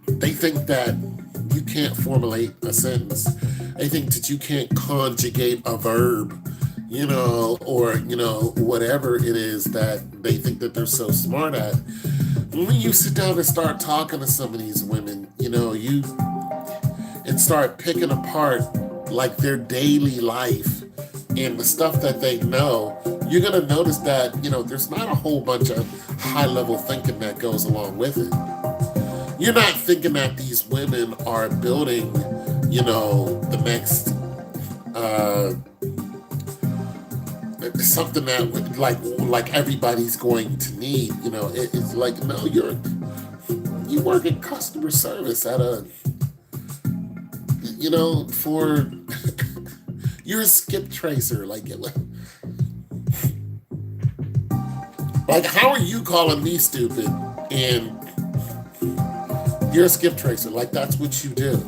They think that you can't formulate a sentence. They think that you can't conjugate a verb, you know, or you know whatever it is that they think that they're so smart at. When you sit down and start talking to some of these women, you know, you and start picking apart like their daily life and the stuff that they know, you're gonna notice that, you know, there's not a whole bunch of high level thinking that goes along with it. You're not thinking that these women are building, you know, the next something that like everybody's going to need. You know, it's like no, you work in customer service at a, you know, for you're a skip tracer. Like how are you calling me stupid and you're a skip tracer? Like that's what you do.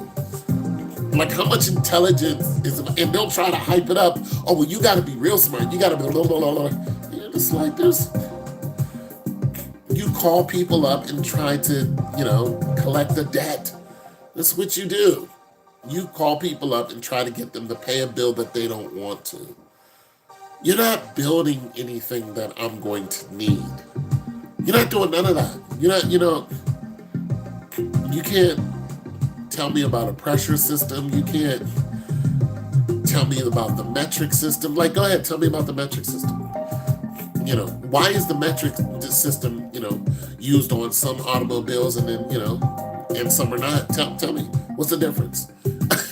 Like how much intelligence is, and they'll try to hype it up. Oh well, you got to be real smart. You got to be blah, blah, blah, blah. You're just like you call people up and try to, you know, collect a debt. That's what you do. You call people up and try to get them to pay a bill that they don't want to. You're not building anything that I'm going to need. You're not doing none of that. You're not, you know, you can't tell me about a pressure system. You can't tell me about the metric system. Like, go ahead, tell me about the metric system. You know, why is the metric system, you know, used on some automobiles and then, you know, and some are not? Tell me, what's the difference?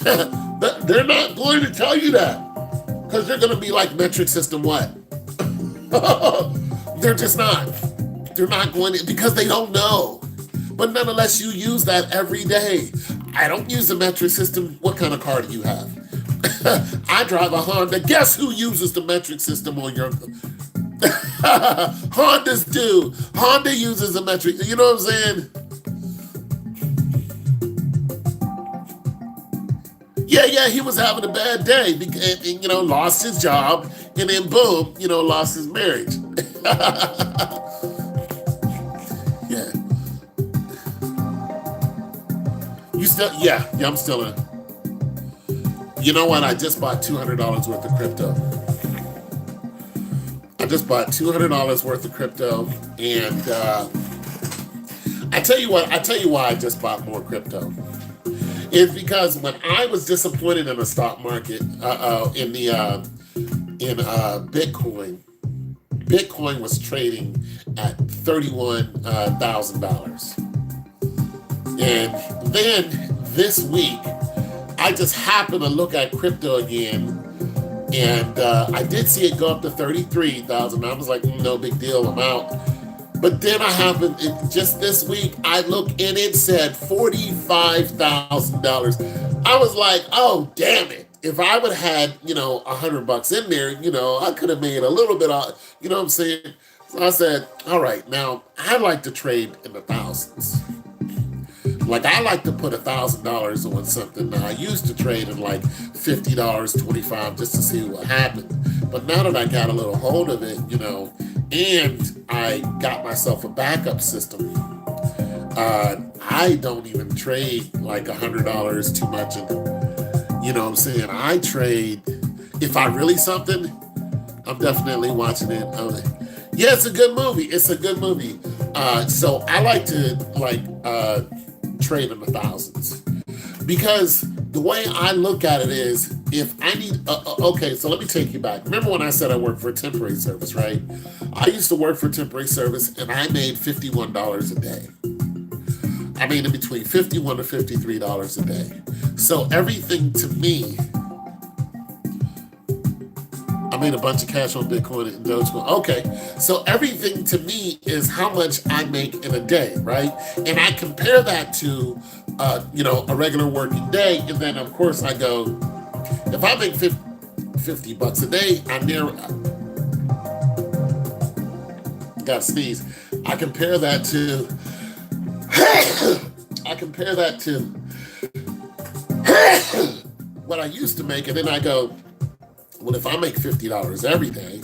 They're not going to tell you that because they're going to be like metric system what? They're just not. They're not going to, because they don't know. But nonetheless, you use that every day. I don't use the metric system. What kind of car do you have? I drive a Honda. Guess who uses the metric system on your Hondas do. Honda uses a metric. You know what I'm saying? Yeah, he was having a bad day and, you know, lost his job and then boom, you know, lost his marriage. Yeah. You still, yeah, I'm still in. You know what? I just bought $200 worth of crypto. I just bought $200 worth of crypto, and I tell you what. I tell you why I just bought more crypto. Is because when I was disappointed in the stock market, in Bitcoin, Bitcoin was trading at $31,000, and then this week I just happened to look at crypto again. And I did see it go up to 33,000. I was like, no big deal, I'm out. But then just this week, I looked and it said $45,000. I was like, oh, damn it. If I would have had, you know, $100 in there, you know, I could have made a little bit of, you know what I'm saying? So I said, all right, now I like to trade in the thousands. Like I like to put $1,000 on something. Now I used to trade in like $50, $25 just to see what happened. But now that I got a little hold of it, you know, and I got myself a backup system, I don't even trade like $100 too much. And you know what I'm saying? I trade, if I really something, I'm definitely watching it. Yeah, it's a good movie. It's a good movie. So I like to trade in the thousands because the way I look at it is if I need okay, so let me take you back. Remember when I said I worked for a temporary service, right? I used to work for temporary service and I made $51 a day. I made in between $51 to $53 a day. So everything to me, I made a bunch of cash on Bitcoin and Dogecoin. Okay, so everything to me is how much I make in a day, right? And I compare that to, a regular working day, and then of course I go, if I make 50 bucks a day, got to sneeze. I compare that to, I compare that to what I used to make, and then I go, well, if I make $50 every day,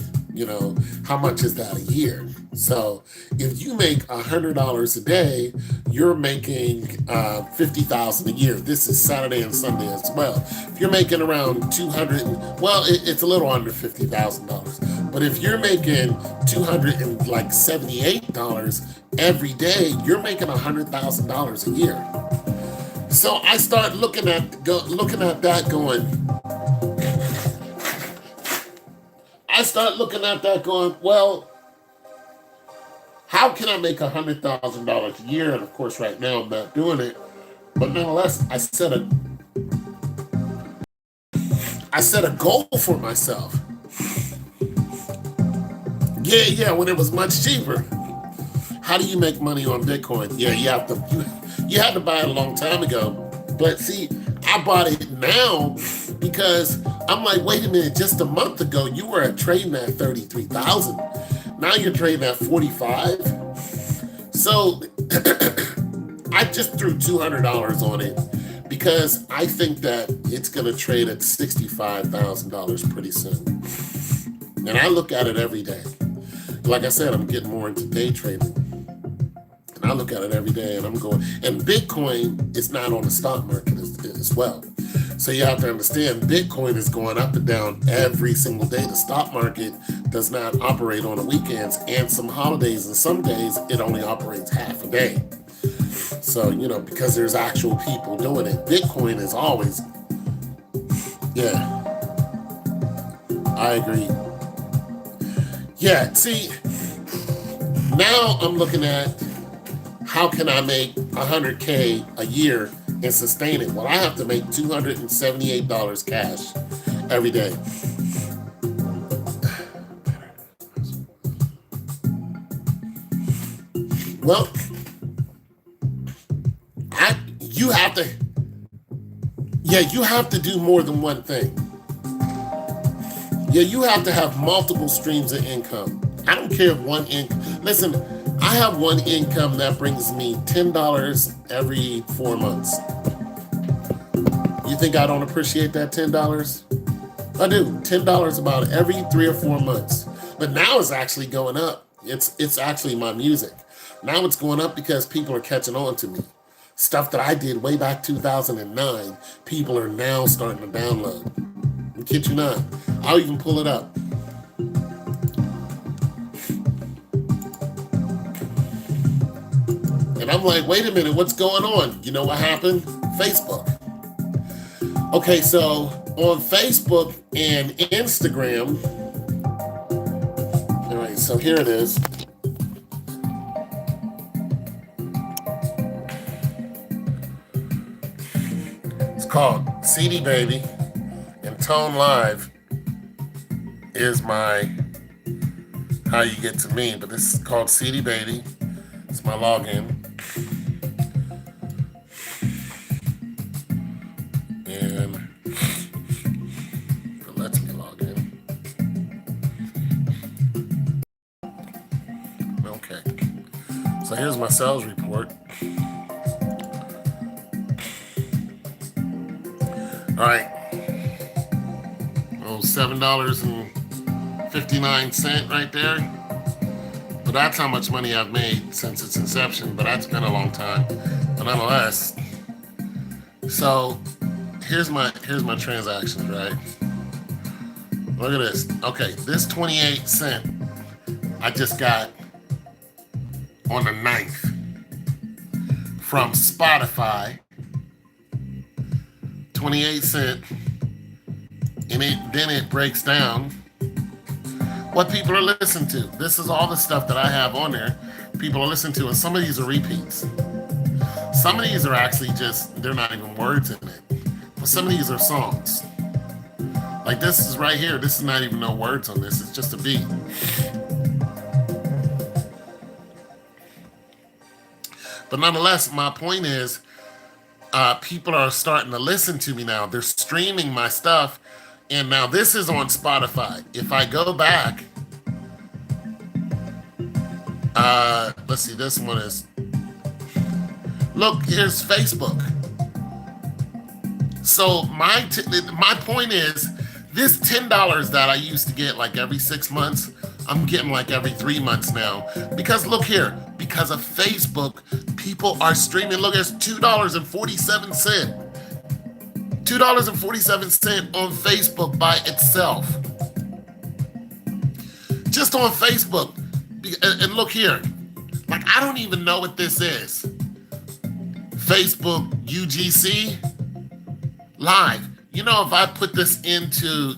how much is that a year? So if you make $100 a day, you're making 50,000 a year. This is Saturday and Sunday as well. If you're making around 200, well, it's a little under $50,000. But if you're making $278 every day, you're making $100,000 a year. So I start looking at that going, well, how can I make $100,000 a year? And of course, right now I'm not doing it. But nonetheless, I set a goal for myself. Yeah, when it was much cheaper. How do you make money on Bitcoin? Yeah, you had to buy it a long time ago. But see, I bought it now because I'm like, wait a minute, just a month ago, you were trading at 33,000. Now you're trading at 45. So I just threw $200 on it because I think that it's going to trade at $65,000 pretty soon. And I look at it every day. Like I said, I'm getting more into day trading. And I look at it every day and I'm going, and Bitcoin is not on the stock market as well. So you have to understand, Bitcoin is going up and down every single day. The stock market does not operate on the weekends and some holidays, and some days it only operates half a day. So, because there's actual people doing it. Bitcoin is always, yeah, I agree. Yeah, see, now I'm looking at how can I make $100K a year and sustain it? Well, I have to make $278 cash every day. Well, you have to do more than one thing. Yeah, you have to have multiple streams of income. I don't care if one income. Listen, I have one income that brings me $10 every 4 months. You think I don't appreciate that $10? I do. $10 about every 3 or 4 months. But now it's actually going up. It's actually my music. Now it's going up because people are catching on to me. Stuff that I did way back 2009, people are now starting to download. I kid you not. I'll even pull it up. And I'm like, wait a minute, what's going on? You know what happened? Facebook. Okay, so on Facebook and Instagram, all right, so here it is. It's called CD Baby, and Tone Live is my how you get to me, but this is called CD Baby. It's my login. And it lets me log in. Okay. So here's my sales report. All right. Oh, $7.59 right there. But that's how much money I've made since its inception, but that's been a long time. But nonetheless, so here's my transactions, right? Look at this. Okay, this 28 cent I just got on the 9th from Spotify. 28 cent, and then it breaks down what people are listening to. This is all the stuff that I have on there. People are listening to, and some of these are repeats. Some of these are actually just, they're not even words in it. But some of these are songs. Like this is right here. This is not even no words on this. It's just a beat. But nonetheless, my point is, people are starting to listen to me now. They're streaming my stuff, and now this is on Spotify. If I go back, let's see. This one is. Look, here's Facebook. So my point is, this $10 that I used to get like every 6 months, I'm getting like every 3 months now. Because look here, because of Facebook, people are streaming. Look, it's $2.47. $2.47 on Facebook by itself. Just on Facebook. And look here. Like, I don't even know what this is. Facebook UGC Live. You know, if I put this into,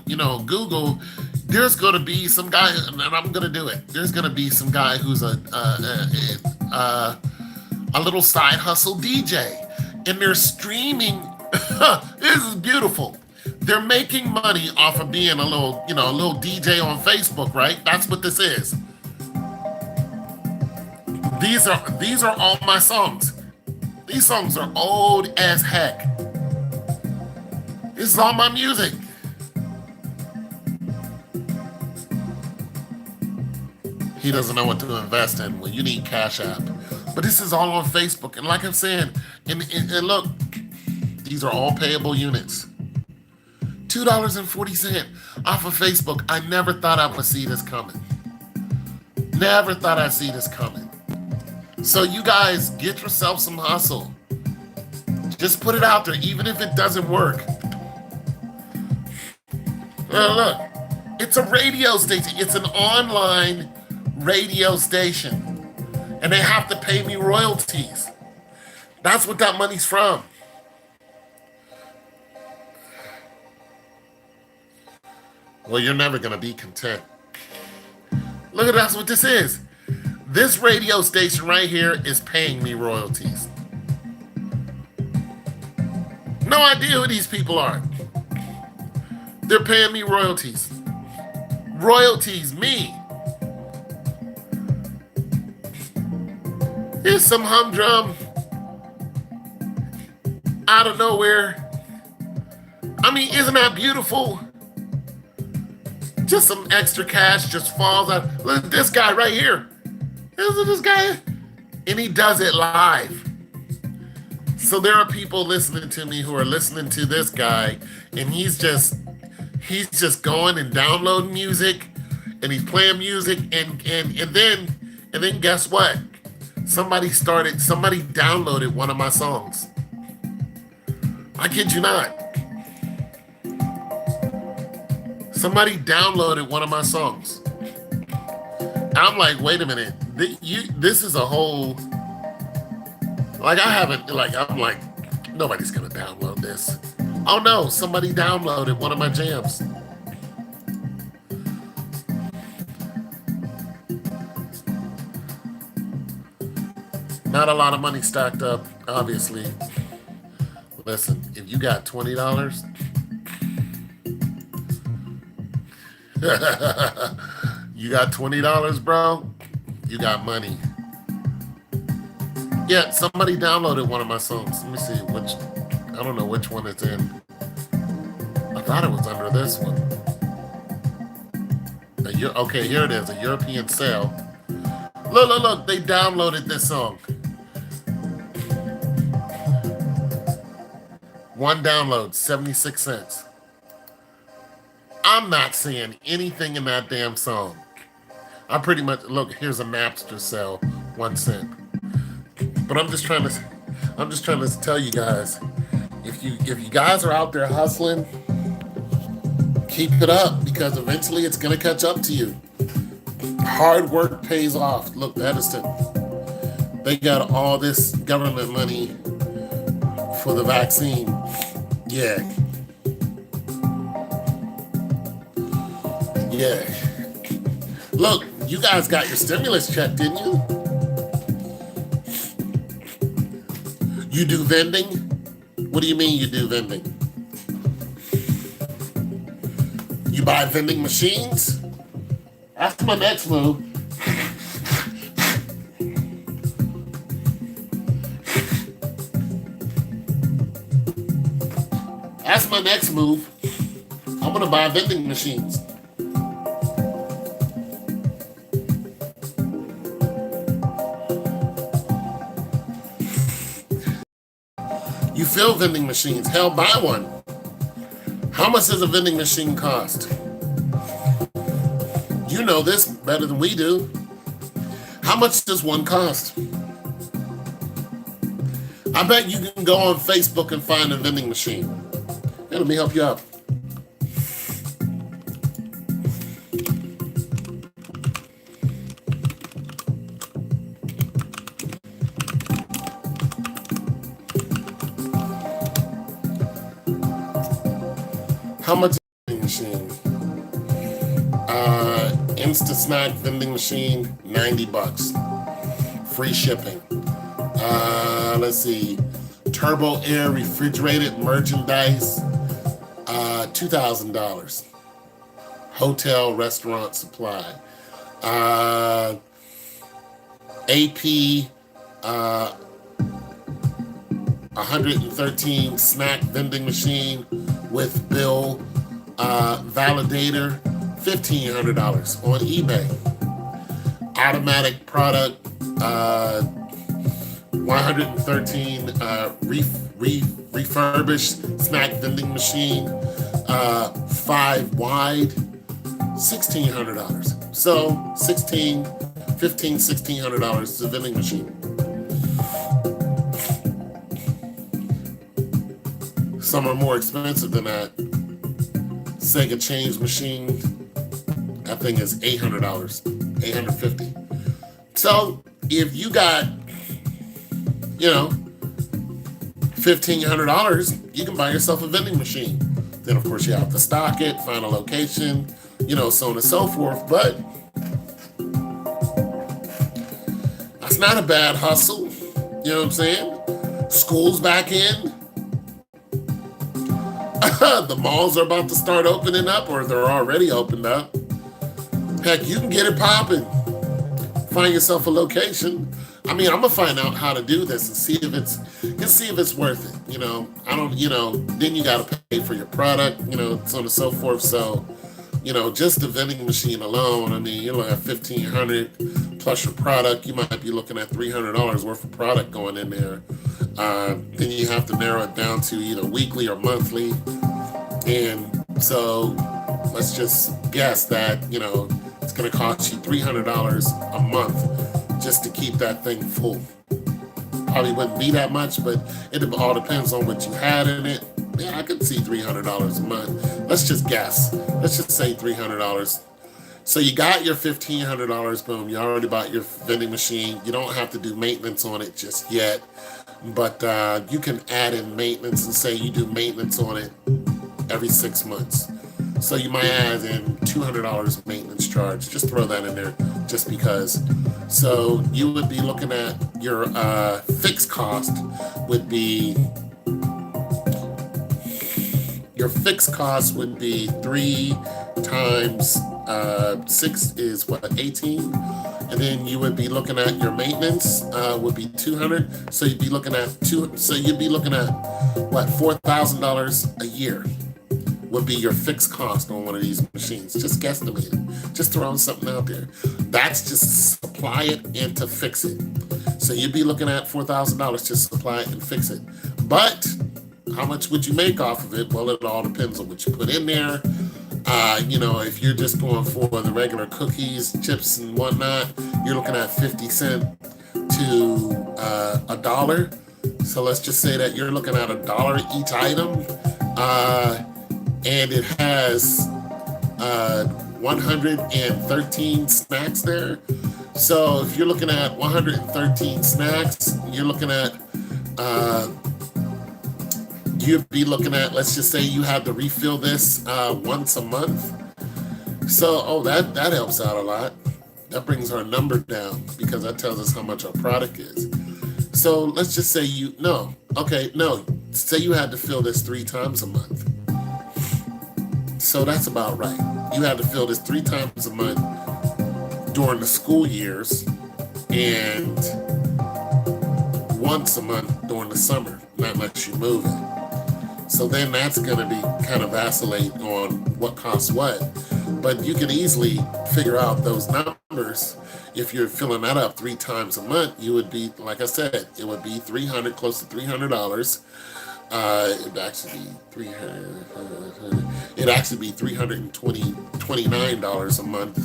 Google, there's going to be some guy, and I'm going to do it. There's going to be some guy who's a little side hustle DJ, and they're streaming. This is beautiful. They're making money off of being a little DJ on Facebook, right? That's what this is. These are all my songs. These songs are old as heck. This is all my music. He doesn't know what to invest in. Well, you need Cash App. But this is all on Facebook. And like I'm saying, and look, these are all payable units. $2.40 off of Facebook. I never thought I would see this coming. Never thought I'd see this coming. So you guys, get yourself some hustle. Just put it out there, even if it doesn't work. Look, it's a radio station. It's an online radio station. And they have to pay me royalties. That's what that money's from. Well, you're never going to be content. Look, that's what this is. This radio station right here is paying me royalties. No idea who these people are. They're paying me royalties. Royalties, me. Here's some humdrum out of nowhere. I mean, isn't that beautiful? Just some extra cash just falls out. Look at this guy right here. Isn't this guy? And he does it live. So there are people listening to me who are listening to this guy, and he's just going and downloading music, and he's playing music, and then guess what? Somebody downloaded one of my songs. I kid you not. Somebody downloaded one of my songs. I'm like, wait a minute. This is a whole, like, I'm like, nobody's gonna download this. Oh no, somebody downloaded one of my jams. Not a lot of money stacked up, obviously. Listen, if you got $20, you got $20, bro, you got money. Yeah, somebody downloaded one of my songs. Let me see I don't know which one it's in. I thought it was under this one. Okay, here it is, a European sale. Look, they downloaded this song. One download, 76 cents. I'm not saying anything in that damn song. I pretty much, look, here's a Napster sale, 1 cent. But I'm just trying to tell you guys, if you guys are out there hustling, keep it up, because eventually it's gonna catch up to you. Hard work pays off. Look, Edison, they got all this government money for the vaccine. Yeah. Look, you guys got your stimulus check, didn't you? You do vending? What do you mean you do vending? You buy vending machines? That's my next move. That's my next move. I'm gonna buy vending machines. You fill vending machines. Hell, buy one. How much does a vending machine cost? You know this better than we do. How much does one cost? I bet you can go on Facebook and find a vending machine. Hey, let me help you out. How much is a vending machine? Insta snack vending machine, $90. Free shipping. Let's see. Turbo Air refrigerated merchandise, $2,000. Hotel restaurant supply. AP 113 snack vending machine with bill validator, $1,500 on eBay. Automatic product, 113 refurbished snack vending machine, 5 wide, $1,600. So $1,600 is a vending machine. Some are more expensive than that. Sega change machine, that thing is $800, $850. So if you got, $1,500, you can buy yourself a vending machine. Then of course you have to stock it, find a location, so on and so forth. But that's not a bad hustle. You know what I'm saying? School's back in. The malls are about to start opening up, or they're already opened up. Heck, you can get it popping. Find yourself a location. I mean, I'm gonna find out how to do this and see if it's worth it. Then you gotta pay for your product, so on and so forth. So, just the vending machine alone, I mean, you're looking at $1,500 plus your product. You might be looking at $300 worth of product going in there. Then you have to narrow it down to either weekly or monthly. And so let's just guess that, it's going to cost you $300 a month just to keep that thing full. Probably wouldn't be that much, but it all depends on what you had in it. Yeah, I could see $300 a month. Let's just guess. Let's just say $300. So you got your $1,500, boom. You already bought your vending machine. You don't have to do maintenance on it just yet. But you can add in maintenance and say you do maintenance on it every 6 months. So you might add in $200 maintenance charge. Just throw that in there just because. So you would be looking at your fixed cost would be, 3 times 6 is what, 18? And then you would be looking at your maintenance would be 200. So you'd be looking at what, $4,000 a year would be your fixed cost on one of these machines. Just guesstimating, just throwing something out there. That's just supply it and to fix it. So you'd be looking at $4,000 to supply it and fix it. But how much would you make off of it? Well, it all depends on what you put in there. If you're just going for the regular cookies, chips, and whatnot, you're looking at 50 cents to $1. So let's just say that you're looking at $1 each item, and it has 113 snacks there. So if you're looking at 113 snacks, you're looking at you'd be looking at, let's just say you had to refill this once a month. So, that helps out a lot. That brings our number down because that tells us how much our product is. So let's just say say you had to fill this 3 times a month. So that's about right. You had to fill this 3 times a month during the school years and once a month during the summer, not unless you move it. So then that's going to be kind of vacillate on what costs what. But you can easily figure out those numbers. If you're filling that up 3 times a month, you would be, like I said, it would be close to $300. It'd actually be 300. It'd actually be $329 a month,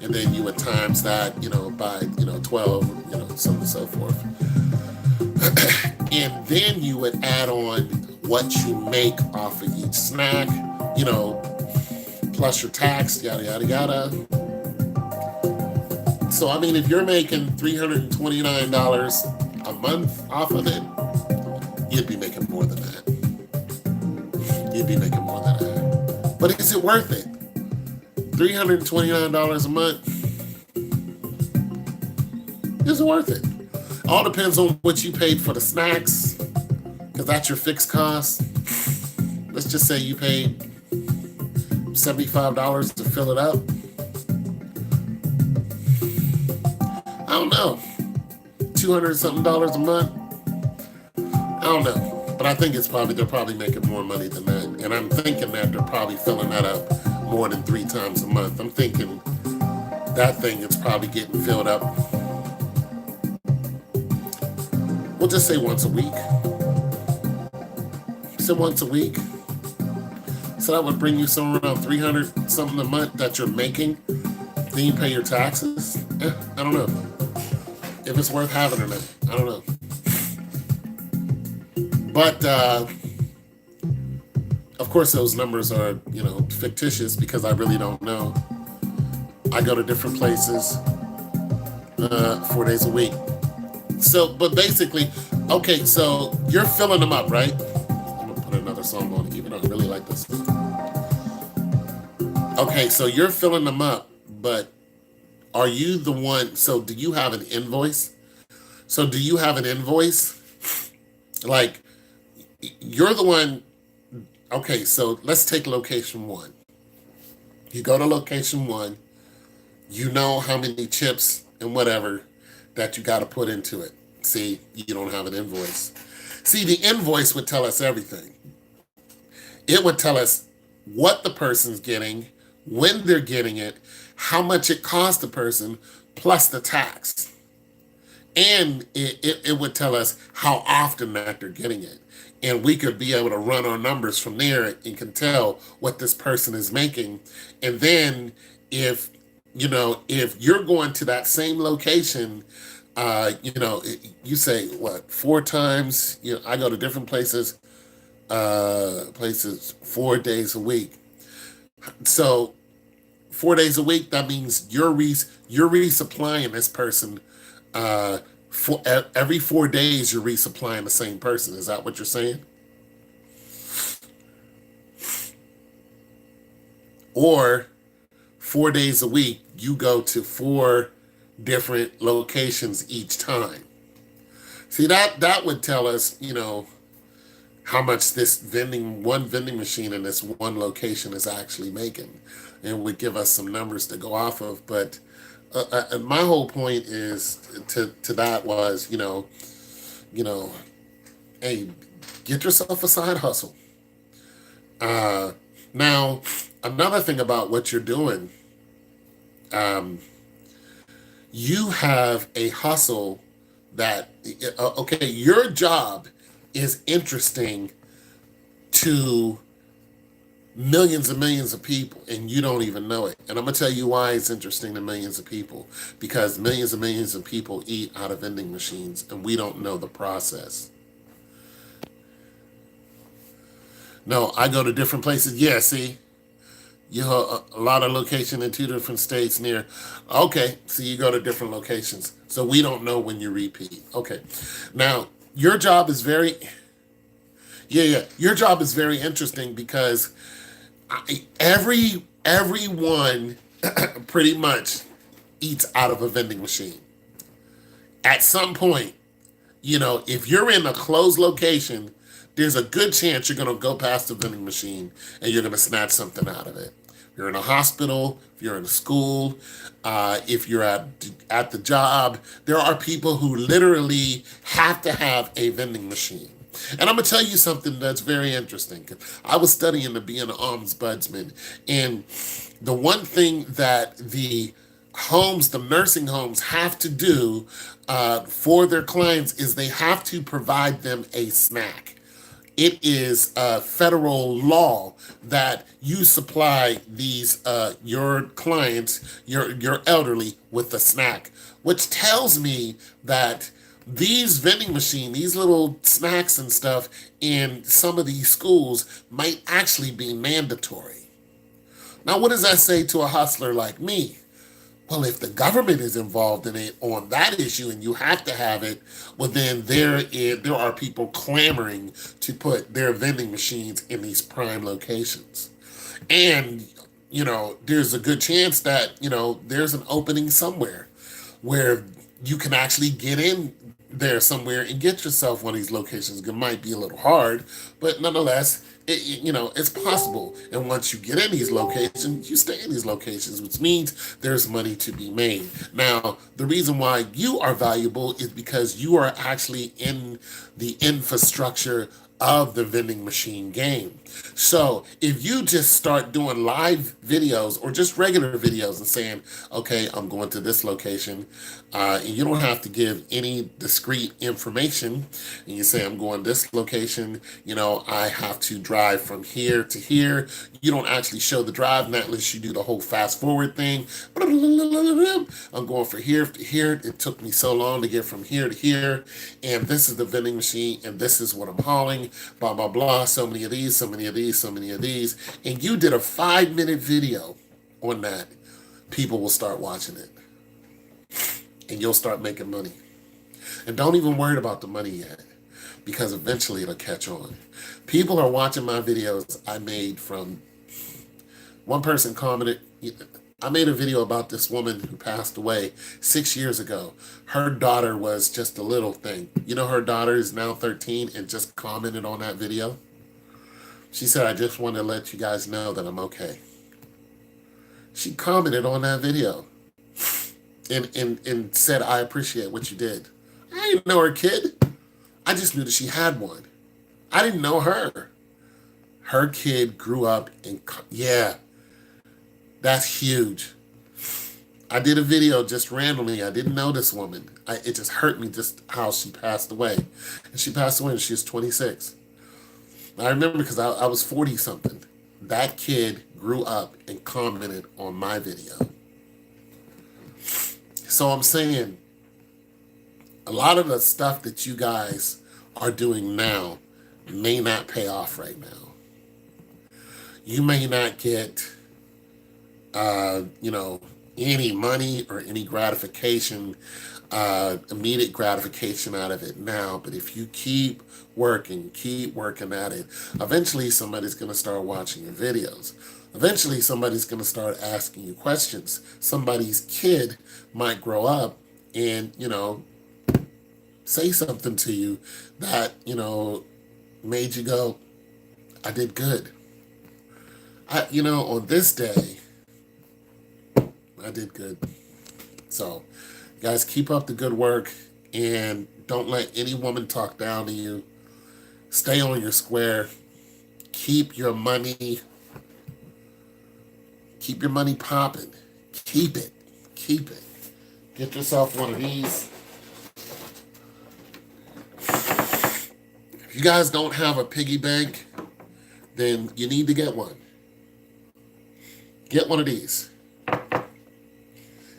and then you would times that, by 12, so on and so forth, and then you would add on what you make off of each snack, plus your tax, yada yada yada. So I mean, if you're making $329 a month off of it, you'd be making more than that. You'd be making more than that. But is it worth it? $329 a month? Is it worth it? All depends on what you paid for the snacks, because that's your fixed cost. Let's just say you paid $75 to fill it up. I don't know. $200 something a month? I don't know. But I think they're probably making more money than that. And I'm thinking that they're probably filling that up more than 3 times a month. I'm thinking that thing is probably getting filled up, we'll just say once a week. So once a week. So that would bring you somewhere around 300 something a month that you're making. Then you pay your taxes. I don't know if it's worth having or not. I don't know. But of course, those numbers are, fictitious, because I really don't know. I go to different places 4 days a week. So, but basically, okay, so you're filling them up, right? I'm gonna put another song on, even though I really like this song. Okay, so you're filling them up, but are you the one? So, do you have an invoice? So, do you have an invoice? Like, you're the one. Okay, so let's take location 1. You go to location 1, you know how many chips and whatever that you got to put into it. See, you don't have an invoice. See, the invoice would tell us everything. It would tell us what the person's getting, when they're getting it, how much it cost the person, plus the tax. And it would tell us how often that they're getting it. And we could be able to run our numbers from there and can tell what this person is making. And then if you're going to that same location, you say, what, 4 times, I go to different places 4 days a week. So 4 days a week, that means you're resupplying this person. For every 4 days, you're resupplying the same person. Is that what you're saying? Or 4 days a week, you go to 4 different locations each time. See, that would tell us, how much this one vending machine in this one location is actually making, and would give us some numbers to go off of. But my whole point is to that was, hey, get yourself a side hustle. Now, another thing about what you're doing, you have a hustle that, okay, your job is interesting to millions and millions of people, and you don't even know it. And I'm gonna tell you why it's interesting to millions of people. Because millions and millions of people eat out of vending machines, and we don't know the process. No, I go to different places. Yeah, see, you have a lot of location in 2 different states near. Okay, so you go to different locations. So we don't know when you repeat. Okay, now your job is your job is very interesting, because everyone pretty much eats out of a vending machine. At some point, if you're in a closed location, there's a good chance you're going to go past the vending machine and you're going to snatch something out of it. If you're in a hospital, if you're in a school, if you're at the job, there are people who literally have to have a vending machine. And I'm gonna tell you something that's very interesting. I was studying to be an ombudsman, and the one thing that the nursing homes have to do for their clients is they have to provide them a snack. It is federal law that you supply these your clients, your elderly, with a snack, which tells me that these vending machine, these little snacks and stuff in some of these schools might actually be mandatory. Now, what does that say to a hustler like me? Well, if the government is involved in it on that issue and you have to have it, well, then there are people clamoring to put their vending machines in these prime locations. And, there's a good chance that, there's an opening somewhere where you can actually get in there somewhere and get yourself one of these locations. It might be a little hard, but nonetheless, it's possible. And once you get in these locations, you stay in these locations, which means there's money to be made. Now, the reason why you are valuable is because you are actually in the infrastructure of the vending machine game. So if you just start doing live videos or just regular videos and saying, okay, I'm going to this location, and you don't have to give any discrete information, and you say, I'm going this location, I have to drive from here to here. You don't actually show the drive, not unless you do the whole fast forward thing. I'm going from here to here. It took me so long to get from here to here, and this is the vending machine, and this is what I'm hauling, blah, blah, blah, so many of these, so many of these, so many of these, and you did a 5-minute video on that, people will start watching it, and you'll start making money. And don't even worry about the money yet, because eventually it'll catch on. People are watching my videos I made from, one person commented, I made a video about this woman who passed away 6 years ago. Her daughter was just a little thing. Her daughter is now 13 and just commented on that video. She said, I just want to let you guys know that I'm okay. She commented on that video and said, I appreciate what you did. I didn't know her kid. I just knew that she had one. I didn't know her. Her kid grew up and, yeah, that's huge. I did a video just randomly. I didn't know this woman. It just hurt me just how she passed away. And she passed away when she was 26. I remember because I was 40-something. That kid grew up and commented on my video. So I'm saying, a lot of the stuff that you guys are doing now may not pay off right now. You may not get, any money or any gratification, immediate gratification out of it now. But if you keep working at it, eventually somebody's going to start watching your videos. Eventually somebody's going to start asking you questions. Somebody's kid might grow up and, say something to you that, made you go, I did good. On this day, I did good. So, guys, keep up the good work and don't let any woman talk down to you. Stay on your square. Keep your money popping. Keep it. Get yourself one of these. If you guys don't have a piggy bank, then you need to get one. Get one of these.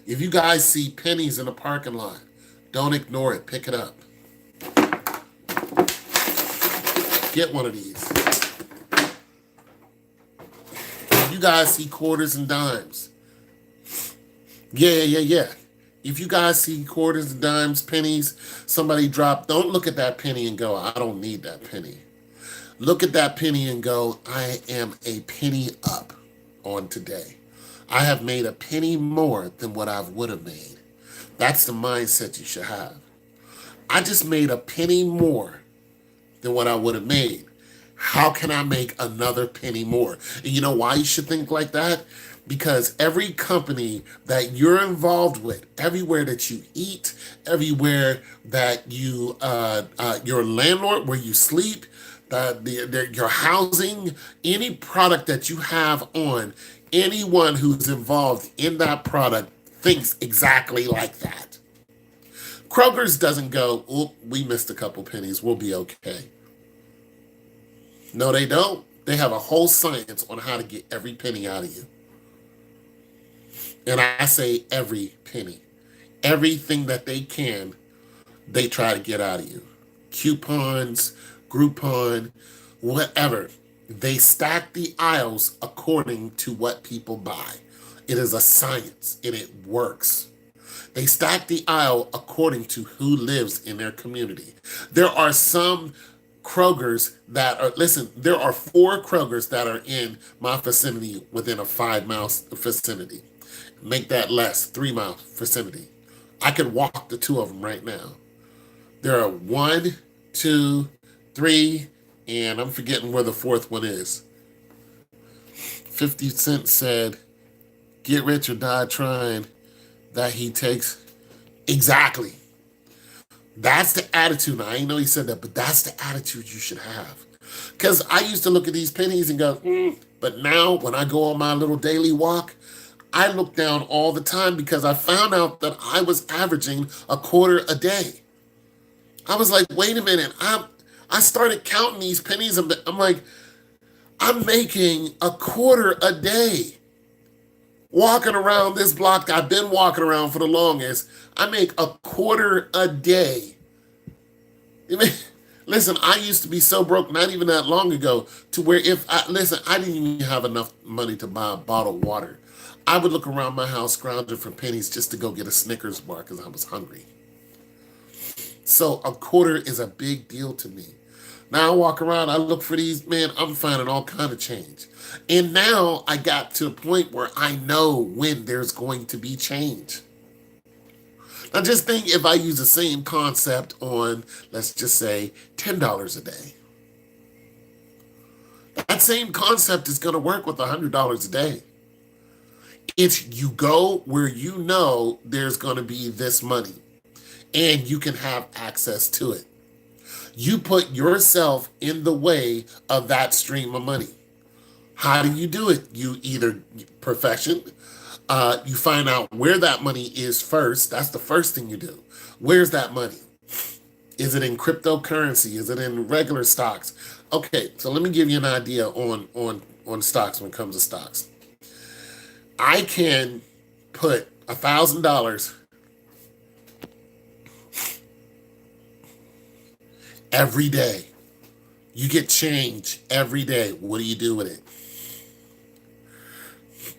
If you guys see pennies in the parking lot, don't ignore it. Pick it up. Get one of these. If you guys see quarters and dimes, yeah. If you guys see quarters and dimes, pennies, somebody dropped, don't look at that penny and go, I don't need that penny. Look at that penny and go, I am a penny up on today. I have made a penny more than what I would have made. That's the mindset you should have. I just made a penny more than what I would have made. How can I make another penny more? And you know why you should think like that? Because every company that you're involved with, everywhere that you eat, everywhere that your landlord, where you sleep, your housing, any product that you have on, anyone who's involved in that product thinks exactly like that. Kroger's doesn't go, oh, we missed a couple pennies, we'll be okay. No, they don't. They have a whole science on how to get every penny out of you. And I say every penny. Everything that they can, they try to get out of you. Coupons, Groupon, whatever. They stack the aisles according to what people buy. It is a science and it works. They stack the aisle according to who lives in their community. There are some Krogers that are, listen, there are 4 Krogers that are in my vicinity within a 5-mile vicinity. Make that less, 3-mile vicinity. I could walk the 2 of them right now. There are 1, 2, 3, and I'm forgetting where the 4th one is. 50 Cent said, get rich or die trying, that he takes. Exactly. That's the attitude. Now, I didn't know he said that, but that's the attitude you should have. Because I used to look at these pennies and go, but now when I go on my little daily walk, I look down all the time because I found out that I was averaging a quarter a day. I was like, wait a minute. I started counting these pennies and I'm like, I'm making a quarter a day. Walking around this block I've been walking around for the longest, I make a quarter a day. Listen, I used to be so broke not even that long ago to where I didn't even have enough money to buy a bottle of water. I would look around my house scrounging for pennies just to go get a Snickers bar because I was hungry. So a quarter is a big deal to me. Now I walk around, I look for these, man, I'm finding all kind of change. And now I got to a point where I know when there's going to be change. Now just think if I use the same concept on, let's just say, $10 a day. That same concept is going to work with $100 a day. It's you go where you know there's going to be this money and you can have access to it. You put yourself in the way of that stream of money. How do you do it? You either profession, you find out where that money is first. That's the first thing you do. Where's that money? Is it in cryptocurrency? Is it in regular stocks? Okay, so let me give you an idea on stocks when it comes to stocks. I can put $1,000 every day. You get change every day. What do you do with it?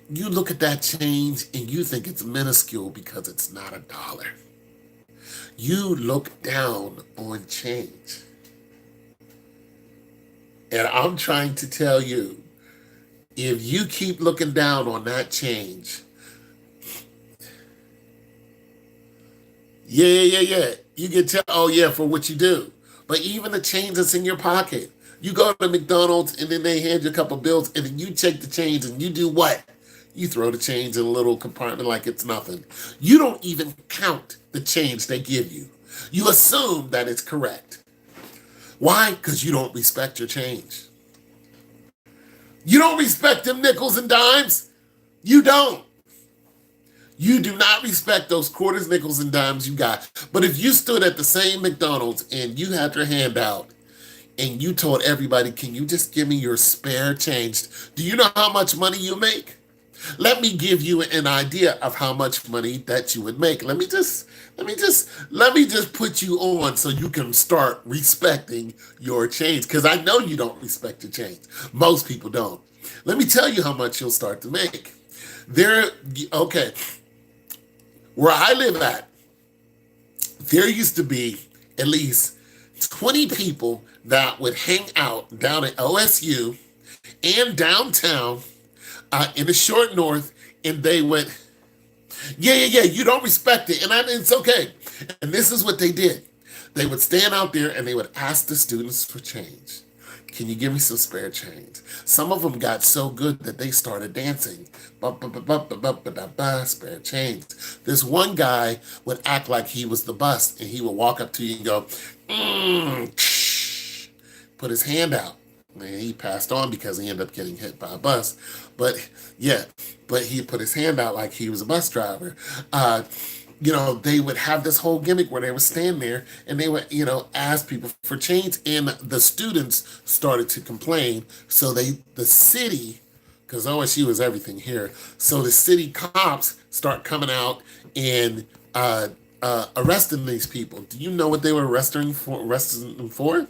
You look at that change and you think it's minuscule because it's not a dollar. You look down on change. And I'm trying to tell you, if you keep looking down on that change, yeah, you can tell, oh yeah, for what you do. But even the change that's in your pocket, you go to McDonald's and then they hand you a couple bills and then you take the change and you do what? You throw the change in a little compartment like it's nothing. You don't even count the change they give you. You assume that it's correct. Why? Because you don't respect your change. You don't respect them nickels and dimes. You don't. You do not respect those quarters, nickels, and dimes you got. But if you stood at the same McDonald's and you had your hand out and you told everybody, can you just give me your spare change? Do you know how much money you make? Let me give you an idea of how much money that you would make. Let me just put you on so you can start respecting your change. Because I know you don't respect your change. Most people don't. Let me tell you how much you'll start to make. Okay. Where I live at, there used to be at least 20 people that would hang out down at OSU and downtown in the short north, and they went, yeah, you don't respect it, and it's okay. And this is what they did. They would stand out there and they would ask the students for change. Can you give me some spare change? Some of them got so good that they started dancing. Spare change. This one guy would act like he was the bus, and he would walk up to you and go, put his hand out. And he passed on because he ended up getting hit by a bus. But yeah, but he put his hand out like he was a bus driver. They would have this whole gimmick where they would stand there and they would, ask people for change. And the students started to complain. So the city, because OSU was everything here, so the city cops start coming out and arresting these people. Do you know what they were arresting them for?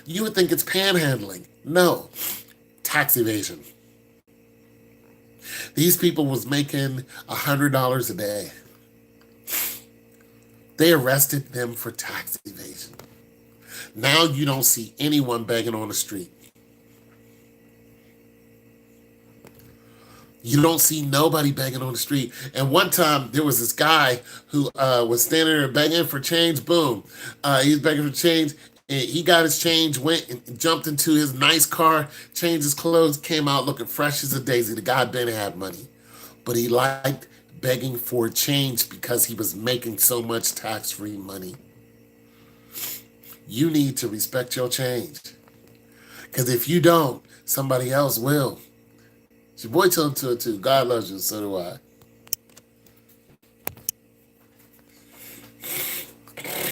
You would think it's panhandling. No, tax evasion. These people was making $100 a day. They arrested them for tax evasion. Now you don't see anyone begging on the street. You don't see nobody begging on the street. And one time there was this guy who was standing there begging for change. Boom. He was begging for change. And he got his change, went and jumped into his nice car, changed his clothes, came out looking fresh as a daisy. The guy Ben had money, but he liked begging for change because he was making so much tax-free money. You need to respect your change, because if you don't, somebody else will. It's your boy Tell Him To It Too. God loves you, so do I.